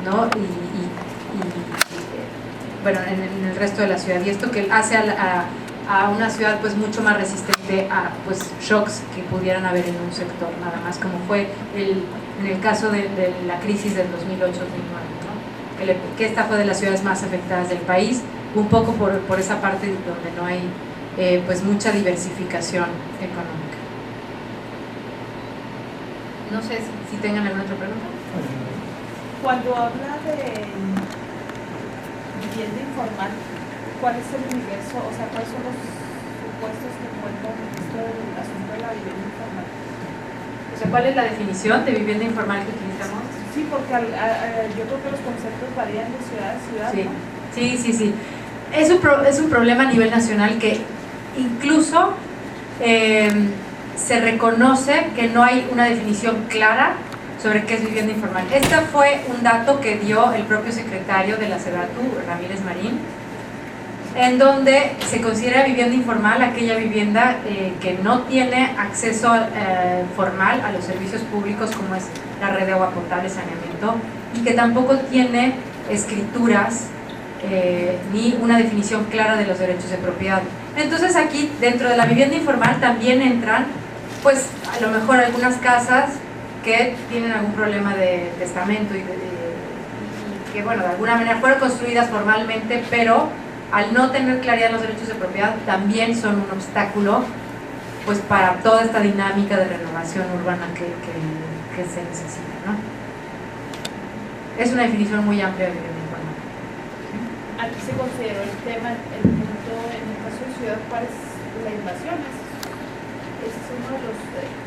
¿no? Bueno, en el resto de la ciudad, y esto que hace a una ciudad pues mucho más resistente a pues shocks que pudieran haber en un sector, nada más, como fue en el caso de la crisis del 2008-2009, ¿no? Que esta fue de las ciudades más afectadas del país, un poco por esa parte donde no hay pues mucha diversificación económica. No sé si tengan alguna otra pregunta. Cuando habla de vivienda informal, ¿cuál es el universo? O sea, ¿cuáles son los supuestos que encuentran esto del asunto de la vivienda informal? O sea, ¿cuál es la definición de vivienda informal que utilizamos? Sí, porque yo creo que los conceptos varían de ciudad a ciudad, Sí, ¿no? sí. Es un problema a nivel nacional que incluso se reconoce que no hay una definición clara sobre qué es vivienda informal. Este fue un dato que dio el propio secretario de la SEDATU, Ramírez Marín, en donde se considera vivienda informal aquella vivienda que no tiene acceso formal a los servicios públicos, como es la red de agua potable, saneamiento, y que tampoco tiene escrituras ni una definición clara de los derechos de propiedad. Entonces aquí, dentro de la vivienda informal, también entran, pues, a lo mejor algunas casas que tienen algún problema de testamento y que, bueno, de alguna manera fueron construidas formalmente, pero al no tener claridad en los derechos de propiedad, también son un obstáculo, pues, para toda esta dinámica de renovación urbana que se necesita, ¿no? Es una definición muy amplia de vivienda informal. Aquí se consideró el tema, el punto, en el caso de Ciudad Juárez, la invasión. Ese es uno de los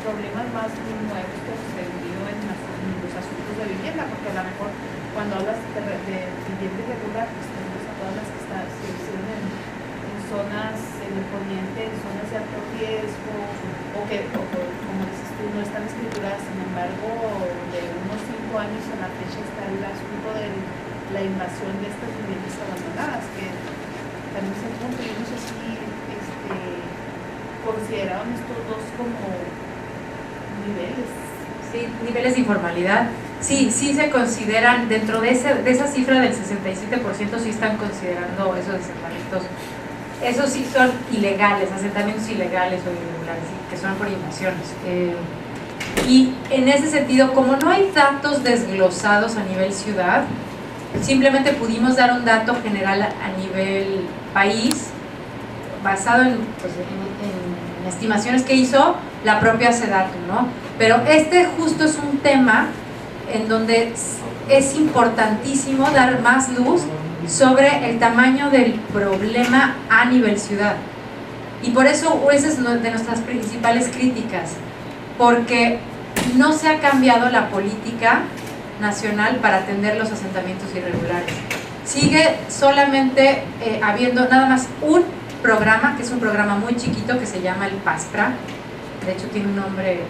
problemas más nuevos que se vivió en los asuntos de vivienda, porque a lo mejor cuando hablas de vivienda irregular, pues tenemos a todas las que se hicieron en zonas, en el poniente, en zonas de alto riesgo, o como dices tú, no están escrituradas. Sin embargo, de unos 5 años a la fecha está el asunto de la invasión de estas viviendas abandonadas, que también es el punto. Yo no sé si consideraban estos dos como niveles. Sí, niveles de informalidad. Sí, sí se consideran, dentro de esa cifra del 67%, sí están considerando esos asentamientos. Esos sí son ilegales, asentamientos ilegales o irregulares, que son por invasiones. Y en ese sentido, como no hay datos desglosados a nivel ciudad, simplemente pudimos dar un dato general a nivel país, basado en estimaciones que hizo la propia SEDATU, ¿no? Pero justo es un tema en donde es importantísimo dar más luz sobre el tamaño del problema a nivel ciudad. Y por eso esa es de nuestras principales críticas, porque no se ha cambiado la política nacional para atender los asentamientos irregulares. Sigue solamente habiendo nada más un programa, que es un programa muy chiquito que se llama el PASPRA. De hecho tiene un nombre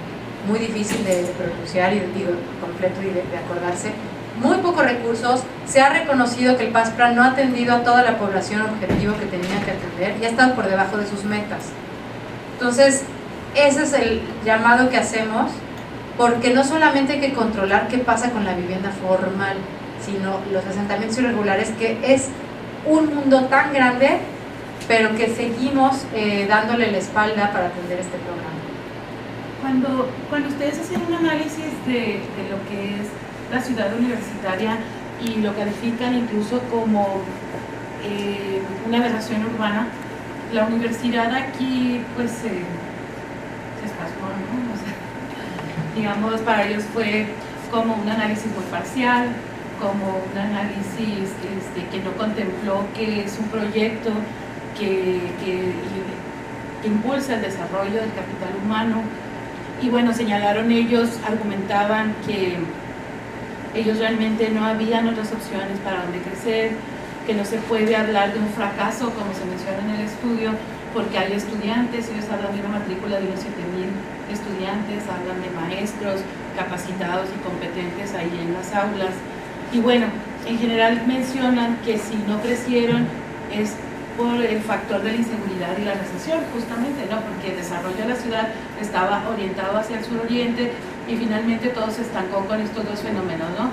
muy difícil de pronunciar y completo y de acordarse. Muy pocos recursos. Se ha reconocido que el PASPRA no ha atendido a toda la población objetivo que tenía que atender y ha estado por debajo de sus metas. Entonces, ese es el llamado que hacemos, porque no solamente hay que controlar qué pasa con la vivienda formal, sino los asentamientos irregulares, que es un mundo tan grande, pero que seguimos dándole la espalda para atender este programa. Cuando ustedes hacen un análisis de lo que es la ciudad universitaria y lo califican incluso como una aberración urbana, la universidad aquí pues se espasmó, ¿no? O sea, digamos, para ellos fue como un análisis muy parcial, como un análisis que no contempló que es un proyecto que impulsa el desarrollo del capital humano. Y bueno, señalaron ellos, argumentaban que ellos realmente no habían otras opciones para donde crecer, que no se puede hablar de un fracaso, como se menciona en el estudio, porque hay estudiantes. Ellos hablan de una matrícula de unos 7,000 estudiantes, hablan de maestros capacitados y competentes ahí en las aulas. Y bueno, en general mencionan que si no crecieron es por el factor de la inseguridad y la recesión, justamente, ¿no? Porque el desarrollo de la ciudad estaba orientado hacia el suroriente y finalmente todo se estancó con estos dos fenómenos, ¿no?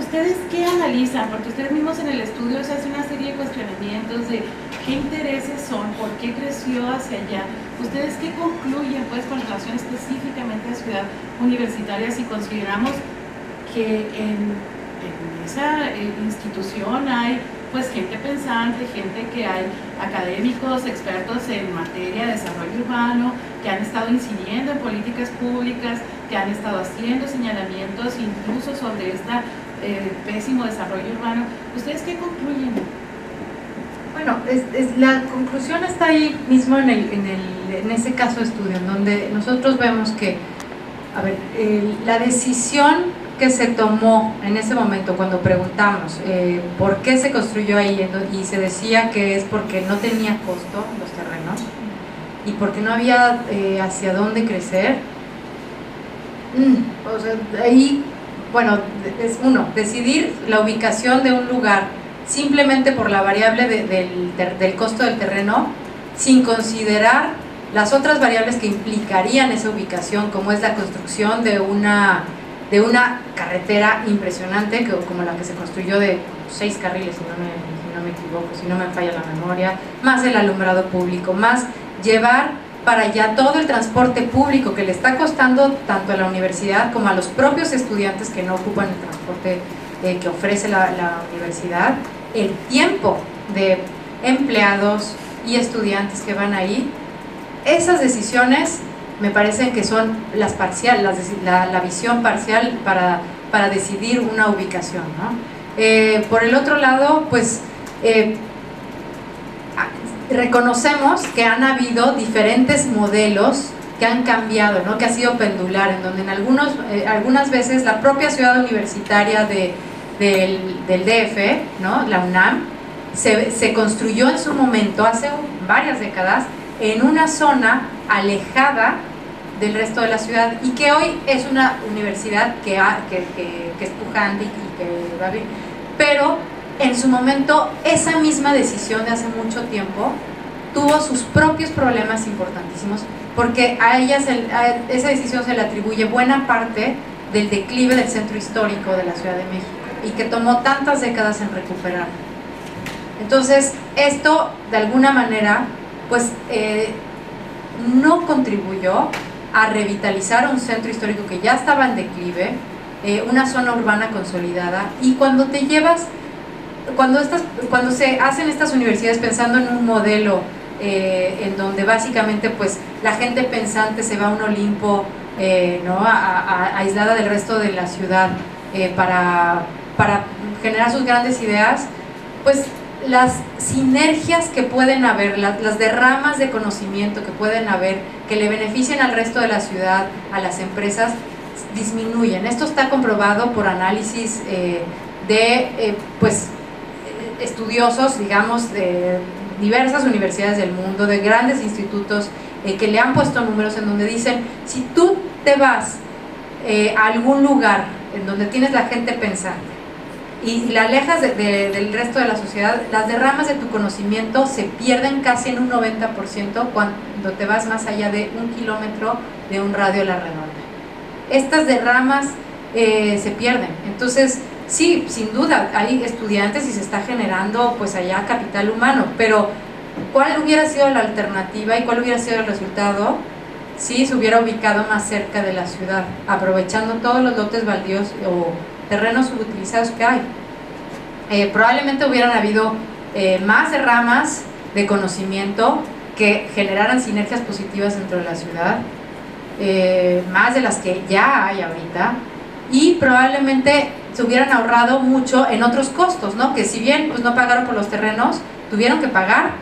¿Ustedes qué analizan? Porque ustedes mismos en el estudio se hace una serie de cuestionamientos de qué intereses son, por qué creció hacia allá. ¿Ustedes qué concluyen, pues, con relación específicamente a ciudad universitaria, si consideramos que en esa institución hay pues gente pensante, gente que hay académicos, expertos en materia de desarrollo urbano, que han estado incidiendo en políticas públicas, que han estado haciendo señalamientos incluso sobre este pésimo desarrollo urbano? ¿Ustedes qué concluyen? Bueno, la conclusión está ahí mismo en ese caso de estudio, en donde nosotros vemos que, a ver, la decisión que se tomó en ese momento cuando preguntamos por qué se construyó ahí, y se decía que es porque no tenía costo los terrenos y porque no había hacia dónde crecer. O sea, ahí, bueno, es decidir la ubicación de un lugar simplemente por la variable del costo del terreno, sin considerar las otras variables que implicarían esa ubicación, como es la construcción de una carretera impresionante, como la que se construyó de 6 carriles, si no me equivoco, si no me falla la memoria, más el alumbrado público, más llevar para allá todo el transporte público que le está costando tanto a la universidad como a los propios estudiantes que no ocupan el transporte que ofrece la universidad, el tiempo de empleados y estudiantes que van ahí. Esas decisiones me parecen que son las parciales, la visión parcial para decidir una ubicación, ¿no? Por el otro lado, pues reconocemos que han habido diferentes modelos que han cambiado, ¿no? Que ha sido pendular, en donde en algunas veces la propia ciudad universitaria del DF, ¿no? La UNAM, se construyó en su momento, hace varias décadas, en una zona alejada del resto de la ciudad, y que hoy es una universidad que es pujante y que va bien, pero en su momento esa misma decisión de hace mucho tiempo tuvo sus propios problemas importantísimos, porque a esa decisión se le atribuye buena parte del declive del centro histórico de la Ciudad de México, y que tomó tantas décadas en recuperar. Entonces esto de alguna manera pues no contribuyó a revitalizar un centro histórico que ya estaba en declive, una zona urbana consolidada. Y cuando se hacen estas universidades pensando en un modelo en donde básicamente pues la gente pensante se va a un Olimpo, ¿no? Aislada del resto de la ciudad, para generar sus grandes ideas, pues las sinergias que pueden haber, las derramas de conocimiento que pueden haber, que le beneficien al resto de la ciudad, a las empresas, disminuyen. Esto está comprobado por análisis pues estudiosos, digamos, de diversas universidades del mundo, de grandes institutos que le han puesto números en donde dicen, si tú te vas a algún lugar en donde tienes la gente pensante y la alejas del resto de la sociedad, las derramas de tu conocimiento se pierden casi en un 90% cuando te vas más allá de 1 kilómetro de un radio a la redonda. Estas derramas se pierden. Entonces, sí, sin duda, hay estudiantes y se está generando pues allá capital humano, pero ¿cuál hubiera sido la alternativa y cuál hubiera sido el resultado si se hubiera ubicado más cerca de la ciudad, aprovechando todos los lotes baldíos o terrenos subutilizados que hay? Probablemente hubieran habido más derramas de conocimiento que generaran sinergias positivas dentro de la ciudad, más de las que ya hay ahorita, y probablemente se hubieran ahorrado mucho en otros costos, ¿no? Que si bien pues no pagaron por los terrenos, tuvieron que pagar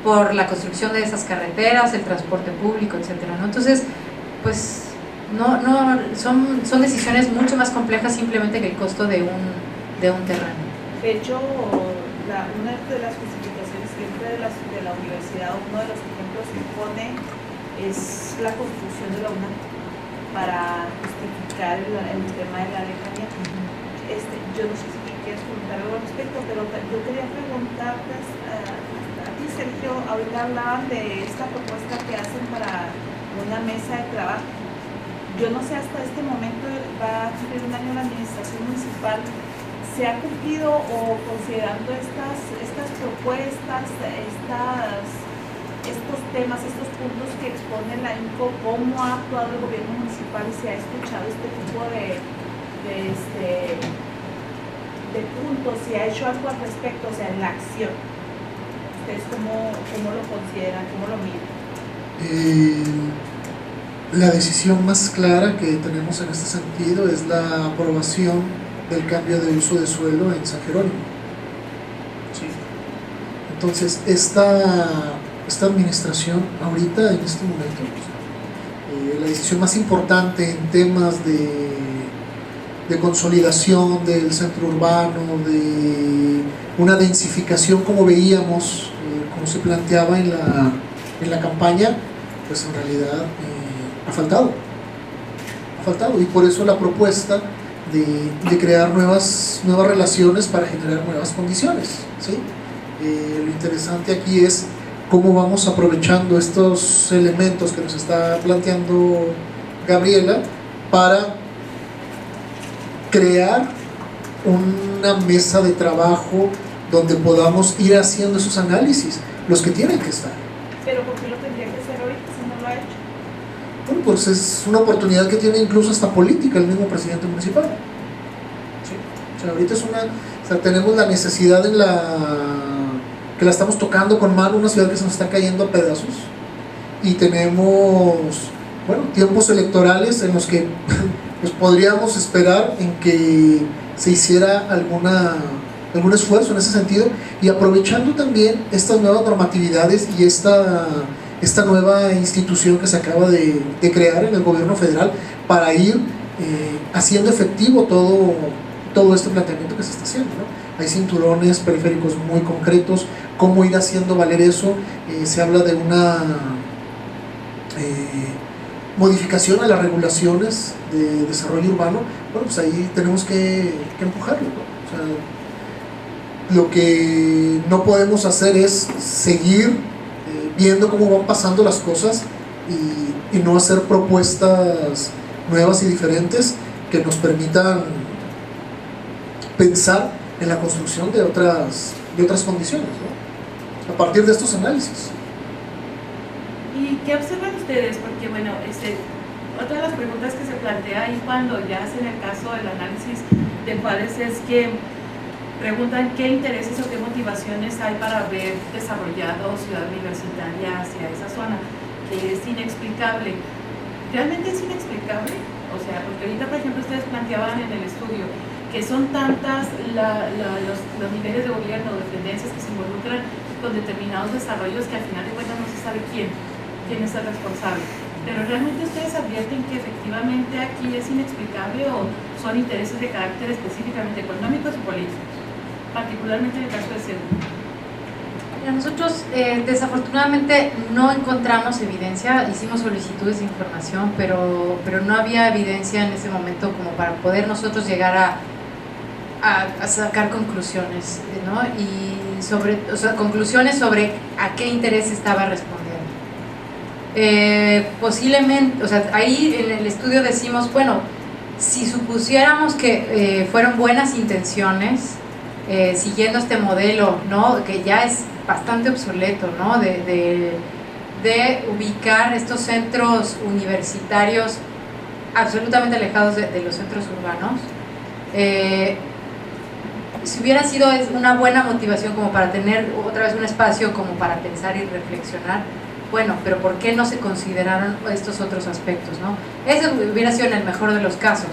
por la construcción de esas carreteras, el transporte público, etcétera, ¿no? Entonces, pues son decisiones mucho más complejas simplemente que el costo de un terreno. De hecho, una de las justificaciones siempre de la universidad, uno de los ejemplos que pone es la construcción de la UNAM para justificar el tema de la lejanía. Yo no sé si quieres comentar algo al respecto, pero yo quería preguntarte a ti, Sergio, ahorita hablaban de esta propuesta que hacen para una mesa de trabajo. Yo no sé, hasta este momento va a cumplir un año la administración municipal. ¿Se ha cumplido, o considerando estas propuestas, estos temas, estos puntos que expone la INCO, cómo ha actuado el gobierno municipal y se ha escuchado este tipo de puntos, si ha hecho algo al respecto, o sea, en la acción? ¿Ustedes cómo lo consideran, cómo lo miran? La decisión más clara que tenemos en este sentido es la aprobación del cambio de uso de suelo en San Jerónimo. Sí. Entonces, esta administración, ahorita, en este momento, la decisión más importante en temas de consolidación del centro urbano, de una densificación como veíamos, como se planteaba en la campaña, pues en realidad ha faltado, y por eso la propuesta de crear nuevas relaciones para generar nuevas condiciones, ¿sí? Lo interesante aquí es cómo vamos aprovechando estos elementos que nos está planteando Gabriela para crear una mesa de trabajo donde podamos ir haciendo esos análisis, los que tienen que estar. ¿Pero por qué lo tendría que hacer ahorita si no lo ha hecho? Bueno, pues es una oportunidad que tiene incluso hasta política el mismo presidente municipal. ¿Sí? O sea, ahorita tenemos la necesidad que la estamos tocando con mano, una ciudad que se nos está cayendo a pedazos, y tenemos, bueno, tiempos electorales en los que pues podríamos esperar en que se hiciera algún esfuerzo en ese sentido, y aprovechando también estas nuevas normatividades y esta nueva institución que se acaba de crear en el gobierno federal para ir haciendo efectivo todo este planteamiento que se está haciendo, ¿no? Hay cinturones periféricos muy concretos, cómo ir haciendo valer eso. Se habla de una modificación a las regulaciones de desarrollo urbano. Bueno, pues ahí tenemos que empujarlo, ¿no? O sea, lo que no podemos hacer es seguir viendo cómo van pasando las cosas y no hacer propuestas nuevas y diferentes que nos permitan pensar en la construcción de otras condiciones, ¿no? A partir de estos análisis. ¿Y qué observan ustedes? Porque bueno, otra de las preguntas que se plantea ahí cuando ya hacen el caso del análisis de Juárez es que preguntan qué intereses o qué motivaciones hay para haber desarrollado Ciudad Universitaria hacia esa zona, que es inexplicable. ¿Realmente es inexplicable? O sea, porque ahorita, por ejemplo, ustedes planteaban en el estudio que son tantas los niveles de gobierno o dependencias que se involucran con determinados desarrollos que al final de cuentas no se sabe quién es el responsable. Pero realmente ustedes advierten que efectivamente aquí es inexplicable o son intereses de carácter específicamente económicos y políticos, particularmente en el caso de CEU. Nosotros desafortunadamente no encontramos evidencia, hicimos solicitudes de información, pero no había evidencia en ese momento como para poder nosotros llegar a sacar conclusiones, ¿no? Y conclusiones sobre a qué interés estaba respondiendo. Posiblemente, o sea, ahí en el estudio decimos, bueno, si supusiéramos que fueron buenas intenciones, siguiendo este modelo, ¿no? Que ya es bastante obsoleto, ¿no? De ubicar estos centros universitarios absolutamente alejados de los centros urbanos. Si hubiera sido una buena motivación como para tener otra vez un espacio como para pensar y reflexionar, bueno, pero ¿por qué no se consideraron estos otros aspectos, no? Ese hubiera sido en el mejor de los casos.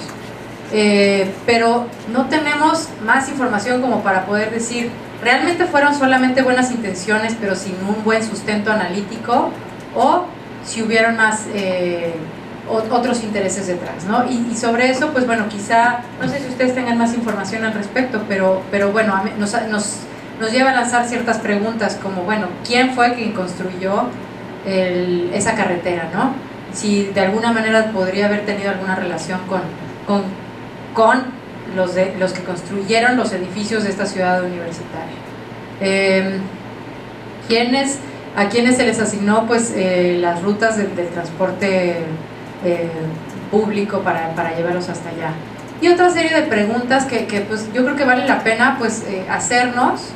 Pero no tenemos más información como para poder decir realmente fueron solamente buenas intenciones pero sin un buen sustento analítico, o si hubieron más otros intereses detrás, ¿no? Y sobre eso, pues bueno, quizá, no sé si ustedes tengan más información al respecto, pero bueno, nos lleva a lanzar ciertas preguntas como, bueno, ¿quién fue quien construyó esa carretera, ¿no? Si de alguna manera podría haber tenido alguna relación con los que construyeron los edificios de esta ciudad universitaria. ¿A quiénes se les asignó pues las rutas del transporte público para llevarlos hasta allá? Y otra serie de preguntas que pues yo creo que vale la pena pues hacernos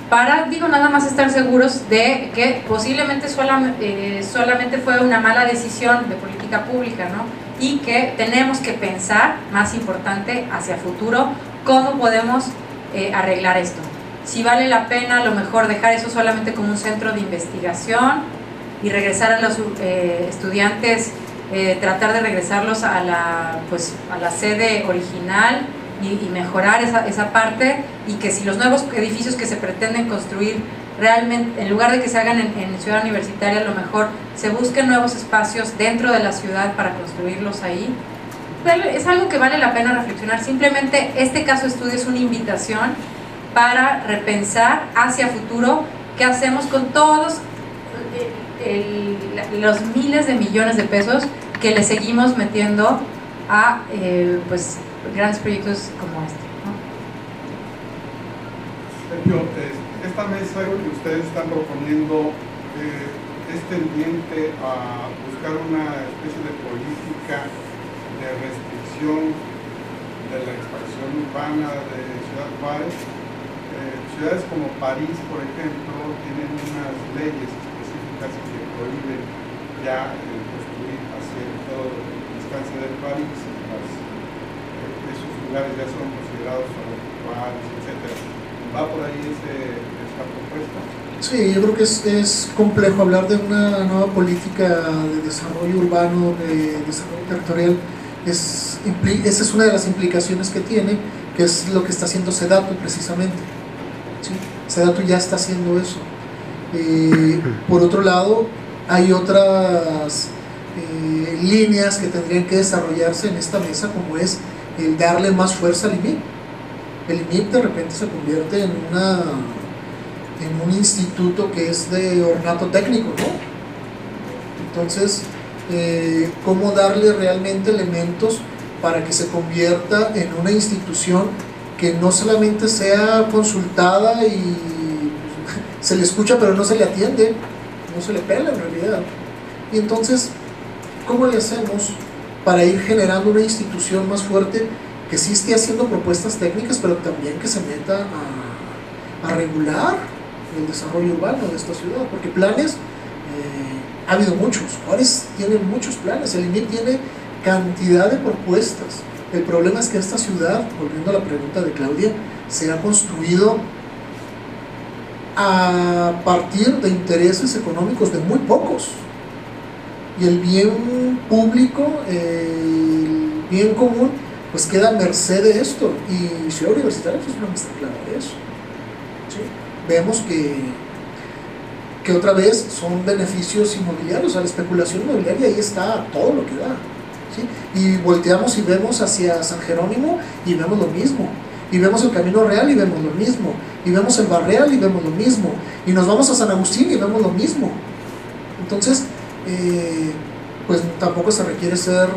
para, nada más estar seguros de que posiblemente solamente fue una mala decisión de política pública, ¿no? Y que tenemos que pensar, más importante, hacia futuro, cómo podemos arreglar esto. Si vale la pena a lo mejor dejar eso solamente como un centro de investigación y regresar a los estudiantes, tratar de regresarlos a la sede original y mejorar esa parte, y que si los nuevos edificios que se pretenden construir realmente, en lugar de que se hagan en Ciudad Universitaria, a lo mejor se busquen nuevos espacios dentro de la ciudad para construirlos ahí. Es algo que vale la pena reflexionar. Simplemente este caso estudio es una invitación para repensar hacia futuro qué hacemos con todos los miles de millones de pesos que le seguimos metiendo a pues grandes proyectos como este, ¿no? Sergio, esta mesa que ustedes están proponiendo es tendiente a buscar una especie de política de restricción de la expansión urbana de Ciudad Juárez. Ciudades como París, por ejemplo, tienen unas leyes específicas que prohíben ya construir a cierta distancia del París. Esos lugares ya son considerados adecuados, etc. ¿Va por ahí esta propuesta? Sí, yo creo que es complejo hablar de una nueva política de desarrollo urbano, de desarrollo territorial. Esa es una de las implicaciones que tiene, que es lo que está haciendo SEDATU precisamente. ¿Sí? SEDATU ya está haciendo eso. Por otro lado, Hay otras líneas que tendrían que desarrollarse en esta mesa, como es el darle más fuerza al IMIP. El IMIP de repente se convierte en un instituto que es de ornato técnico, ¿no? Entonces, ¿cómo darle realmente elementos para que se convierta en una institución que no solamente sea consultada y se le escucha pero no se le atiende, no se le pela en realidad? Y entonces, ¿cómo le hacemos para ir generando una institución más fuerte que sí esté haciendo propuestas técnicas, pero también que se meta a regular el desarrollo urbano de esta ciudad? Porque planes, ha habido muchos. Juárez tiene muchos planes, el IMIP tiene cantidad de propuestas. El problema es que esta ciudad, volviendo a la pregunta de Claudia, se ha construido a partir de intereses económicos de muy pocos, y el bien público, el bien común, pues queda a merced de esto. Y Ciudad Universitaria es una muestra clara de eso, ¿sí? Vemos que otra vez son beneficios inmobiliarios, o sea, la especulación inmobiliaria ahí está todo lo que da, ¿sí? Y volteamos y vemos hacia San Jerónimo y vemos lo mismo, y vemos el Camino Real y vemos lo mismo, y vemos el Barreal y vemos lo mismo, y nos vamos a San Agustín y vemos lo mismo. Entonces, pues tampoco se requiere ser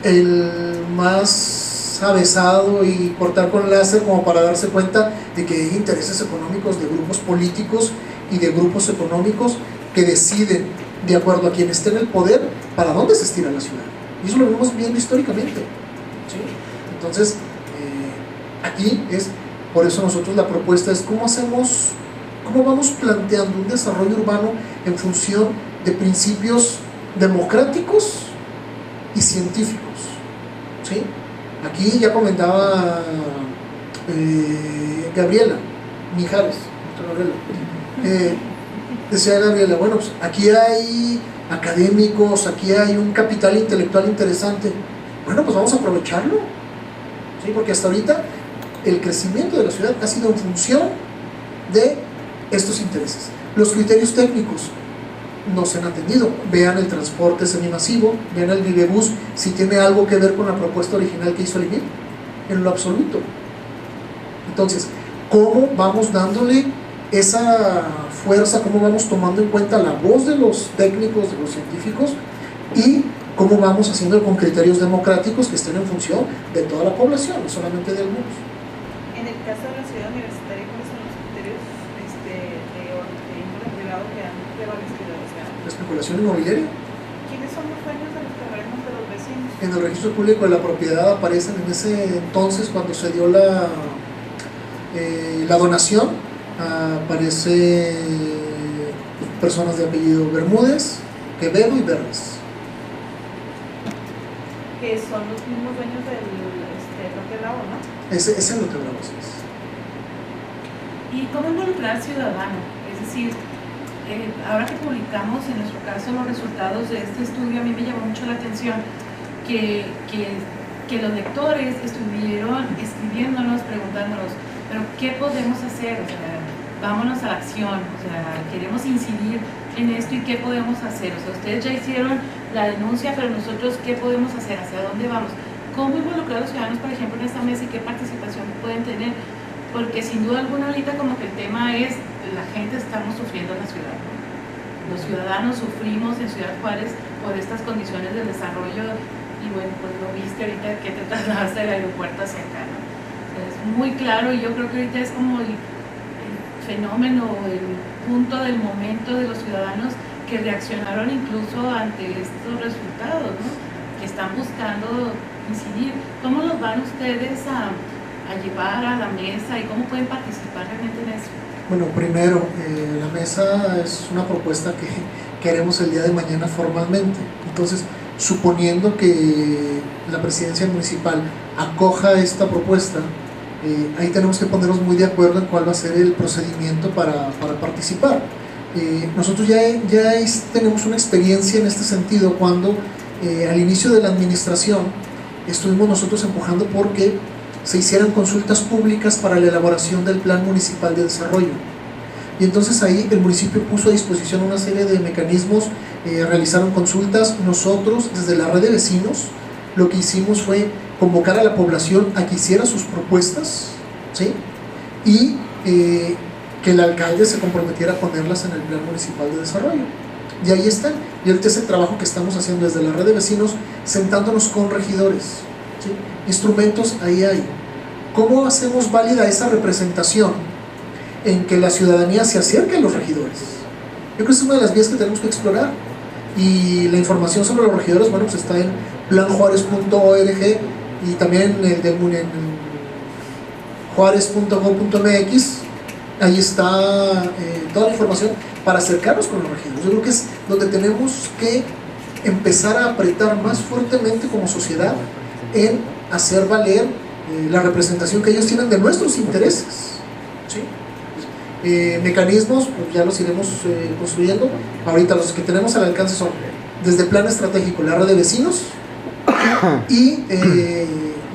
el más avesado y cortar con láser como para darse cuenta de que hay intereses económicos de grupos políticos y de grupos económicos que deciden, de acuerdo a quien esté en el poder, para dónde se estira la ciudad. Y eso lo vemos viendo históricamente, ¿sí? Entonces, aquí es, por eso nosotros la propuesta es cómo vamos planteando un desarrollo urbano en función de principios democráticos y científicos, ¿sí? Aquí ya comentaba Gabriela Mijares, decía Gabriela, bueno, pues aquí hay académicos, aquí hay un capital intelectual interesante. Bueno, pues vamos a aprovecharlo, ¿sí? Porque hasta ahorita el crecimiento de la ciudad ha sido en función de estos intereses. Los criterios técnicos no se han atendido. Vean el transporte semimasivo, vean el Vivebus, si tiene algo que ver con la propuesta original que hizo el IMIP, en lo absoluto. Entonces, ¿cómo vamos dándole esa fuerza? ¿Cómo vamos tomando en cuenta la voz de los técnicos, de los científicos? Y cómo vamos haciendo con criterios democráticos que estén en función de toda la población, no solamente de algunos. En el caso de la ciudad universitaria, ¿cuáles son los criterios de índole privado que han prevalecido? O sea, La especulación inmobiliaria. ¿quiénes son los dueños de los terrenos de los vecinos? En el registro público de la propiedad aparecen en ese entonces, cuando se dio la donación, aparece personas de apellido Bermúdez, Quevedo y Verdes. Que son los mismos dueños del Roque Bravo, ¿no? Ese es lo que hablamos. ¿Y cómo involucrar al ciudadano? Es decir, ahora que publicamos en nuestro caso los resultados de este estudio, a mí me llamó mucho la atención que los lectores estuvieron escribiéndonos, preguntándonos, pero ¿qué podemos hacer? O sea, vámonos a la acción, o sea, queremos incidir en esto y ¿qué podemos hacer? O sea, ustedes ya hicieron la denuncia, pero nosotros ¿qué podemos hacer? ¿Hacia dónde vamos? ¿Cómo involucrar a los ciudadanos, por ejemplo, en esta mesa y qué participación pueden tener? Porque sin duda alguna ahorita como que el tema es la gente estamos sufriendo en la ciudad, ¿no? Los ciudadanos sufrimos en Ciudad Juárez por estas condiciones del desarrollo y bueno, pues lo viste ahorita que te trasladaste del aeropuerto hacia acá, ¿no? O sea, es muy claro y yo creo que ahorita es como el fenómeno, el punto del momento de los ciudadanos que reaccionaron incluso ante estos resultados, ¿no? Que están buscando incidir. ¿Cómo los van ustedes a llevar a la mesa y cómo pueden participar realmente en eso? Bueno, primero, la mesa es una propuesta que haremos el día de mañana formalmente. Entonces, suponiendo que la presidencia municipal acoja esta propuesta, ahí tenemos que ponernos muy de acuerdo en cuál va a ser el procedimiento para participar. Nosotros ya tenemos una experiencia en este sentido cuando al inicio de la administración estuvimos nosotros empujando porque se hicieran consultas públicas para la elaboración del Plan Municipal de Desarrollo. Y entonces ahí el municipio puso a disposición una serie de mecanismos, realizaron consultas. Nosotros, desde la red de vecinos, lo que hicimos fue convocar a la población a que hiciera sus propuestas, ¿sí? Y que el alcalde se comprometiera a ponerlas en el plan municipal de desarrollo. Y ahí están. Y ahorita es el trabajo que estamos haciendo desde la red de vecinos, sentándonos con regidores, ¿sí? Instrumentos ahí hay. ¿Cómo hacemos válida esa representación en que la ciudadanía se acerque a los regidores? Yo creo que es una de las vías que tenemos que explorar. Y la información sobre los regidores, bueno, pues está en planjuarez.org y también en juarez.gov.mx. Ahí está toda la información para acercarnos con los regidores. Yo creo que es donde tenemos que empezar a apretar más fuertemente como sociedad en hacer valer la representación que ellos tienen de nuestros intereses, ¿sí? Mecanismos, pues ya los iremos construyendo. Ahorita los que tenemos al alcance son desde plan estratégico, la red de vecinos, y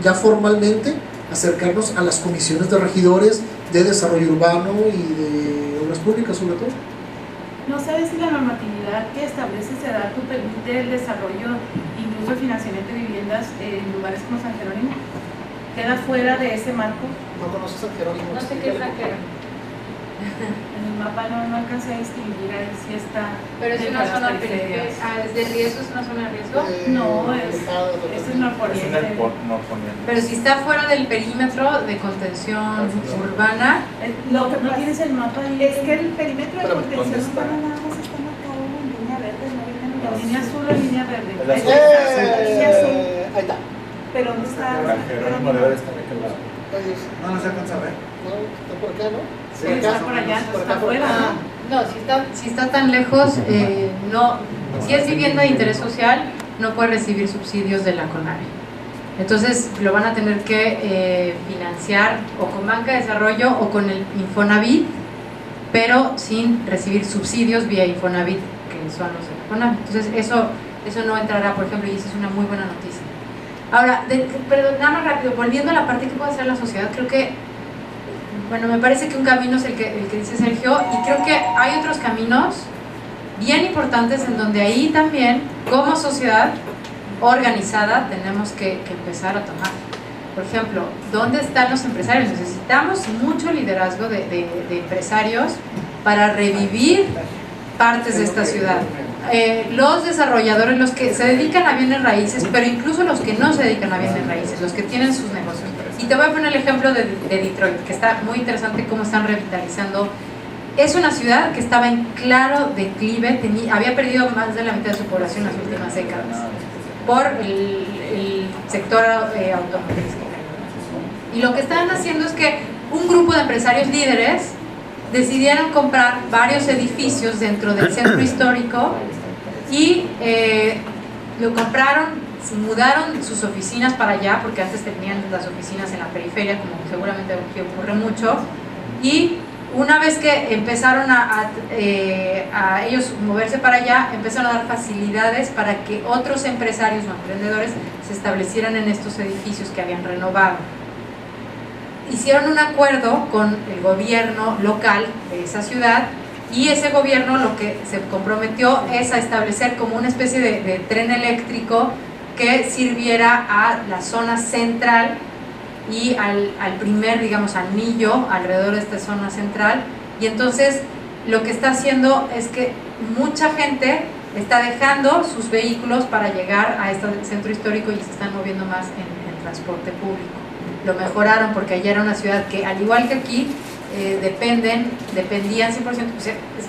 ya formalmente acercarnos a las comisiones de regidores de desarrollo urbano y de obras públicas sobre todo. ¿No sabes si la normatividad que establece SEDATU permite el desarrollo, incluso el financiamiento de viviendas en lugares como San Jerónimo? ¿Queda fuera de ese marco? ¿No conoces a Jerónimo? No sé qué es San Jerónimo. En el mapa no alcancé a distinguir a ver si está. Pero es dentro una de las zona periferias. ¿es de riesgo? ¿Es una zona de riesgo? No, es norponiente. Pero si está fuera del perímetro de contención urbana, Lo que no tienes el mapa ahí. Es que el perímetro de Pero, contención ¿dónde está? urbana nada más está marcado en línea verde, no viene en La los- línea azul o línea verde. El azul. La línea azul. Ahí está. Pero ¿dónde está? San Jerónimo debe estar en aquel lado. No, no se alcanza a ver. No, está por acá, ¿no? Sí, está por allá, por está acá, por afuera, acá. no, si está tan lejos, no, si es vivienda de interés social, no puede recibir subsidios de la CONAVI. Entonces lo van a tener que financiar o con banca de desarrollo o con el Infonavit, pero sin recibir subsidios vía Infonavit, que son los de la CONAVI. Entonces eso no entrará, por ejemplo, y esa es una muy buena noticia. Ahora, perdón, nada más rápido, volviendo a la parte que puede hacer la sociedad, creo que, bueno, me parece que un camino es el que dice Sergio, y creo que hay otros caminos bien importantes en donde ahí también, como sociedad organizada, tenemos que empezar a tomar. Por ejemplo, ¿dónde están los empresarios? Necesitamos mucho liderazgo de empresarios para revivir partes de esta ciudad. Los desarrolladores, los que se dedican a bienes raíces, pero incluso los que no se dedican a bienes raíces, los que tienen sus negocios. Y te voy a poner el ejemplo de Detroit, que está muy interesante cómo están revitalizando. Es una ciudad que estaba en claro declive, había perdido más de la mitad de su población en las últimas décadas por el sector automovilístico. Y lo que están haciendo es que un grupo de empresarios líderes decidieron comprar varios edificios dentro del centro histórico y lo compraron, mudaron sus oficinas para allá, porque antes tenían las oficinas en la periferia, como seguramente aquí ocurre mucho, y una vez que empezaron a ellos moverse para allá, empezaron a dar facilidades para que otros empresarios o emprendedores se establecieran en estos edificios que habían renovado. Hicieron un acuerdo con el gobierno local de esa ciudad, y ese gobierno lo que se comprometió es a establecer como una especie de tren eléctrico que sirviera a la zona central y al primer, digamos, anillo alrededor de esta zona central. Y entonces lo que está haciendo es que mucha gente está dejando sus vehículos para llegar a este centro histórico y se están moviendo más en transporte público. Lo mejoraron porque allá era una ciudad que, al igual que aquí, dependían 100%, pues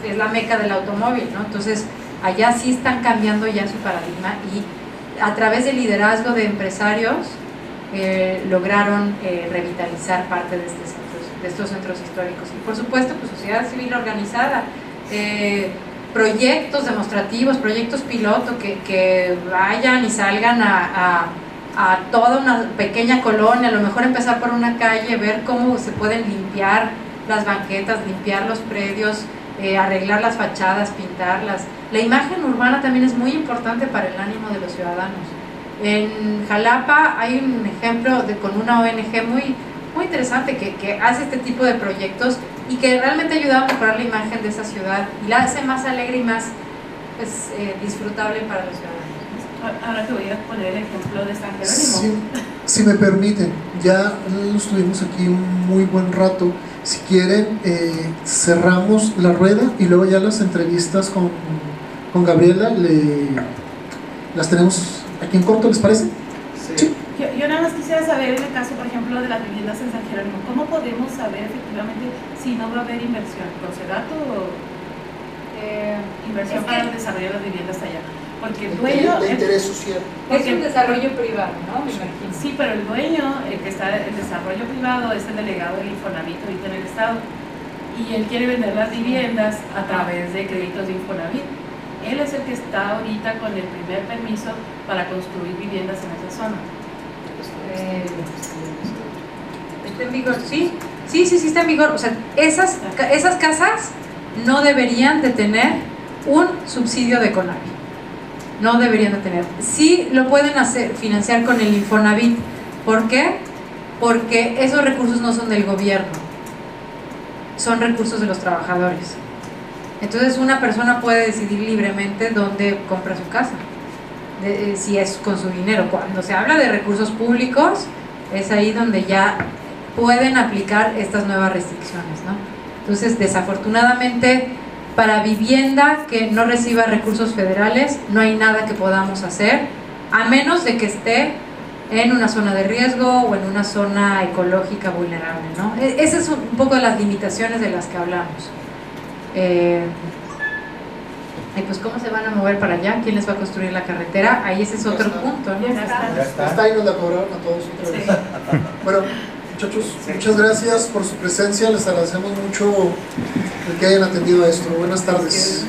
es la meca del automóvil, ¿no? Entonces allá sí están cambiando ya su paradigma, y a través del liderazgo de empresarios lograron revitalizar parte de estos centros históricos. Y por supuesto, pues sociedad civil organizada, proyectos demostrativos, proyectos piloto que vayan y salgan a toda una pequeña colonia, a lo mejor empezar por una calle, ver cómo se pueden limpiar las banquetas, limpiar los predios, arreglar las fachadas, pintarlas. La imagen urbana también es muy importante para el ánimo de los ciudadanos. En Jalapa hay un ejemplo con una ONG muy interesante que hace este tipo de proyectos, y que realmente ayuda a mejorar la imagen de esa ciudad y la hace más alegre y más pues, disfrutable para los ciudadanos. Ahora te voy a poner el ejemplo de San Jerónimo. Si me permiten, ya estuvimos aquí un muy buen rato. Si quieren, cerramos la rueda y luego ya las entrevistas con Gabriela las tenemos aquí en corto, ¿les parece? Sí. Yo nada más quisiera saber en el caso, por ejemplo, de las viviendas en San Jerónimo, ¿cómo podemos saber efectivamente si no va a haber inversión? ¿Procedato o inversión para el desarrollo de las viviendas allá? Porque el dueño... De interés social. Es un desarrollo privado, ¿no? Me imagino. Sí, pero el dueño, el que está en el desarrollo privado, es el delegado del Infonavit ahorita en el Estado. Y él quiere vender las viviendas a través de créditos de Infonavit. Él es el que está ahorita con el primer permiso para construir viviendas en esa zona. ¿Está en vigor? Sí, está en vigor. O sea, esas casas no deberían de tener un subsidio de Conavi. No deberían de tener. Sí lo pueden financiar con el Infonavit. ¿Por qué? Porque esos recursos no son del gobierno, son recursos de los trabajadores. Entonces una persona puede decidir libremente dónde compra su casa, si es con su dinero. Cuando se habla de recursos públicos, es ahí donde ya pueden aplicar estas nuevas restricciones, ¿no? Entonces, desafortunadamente, para vivienda que no reciba recursos federales, no hay nada que podamos hacer, a menos de que esté en una zona de riesgo o en una zona ecológica vulnerable, ¿no? Esas son un poco las limitaciones de las que hablamos. Y pues, ¿cómo se van a mover para allá? ¿Quién les va a construir la carretera? Ahí ese es otro punto, ¿no? Ya está. Está ahí, nos la cobraron a todos otra vez. Bueno, muchachos, muchas gracias por su presencia, les agradecemos mucho el que hayan atendido a esto. Buenas tardes.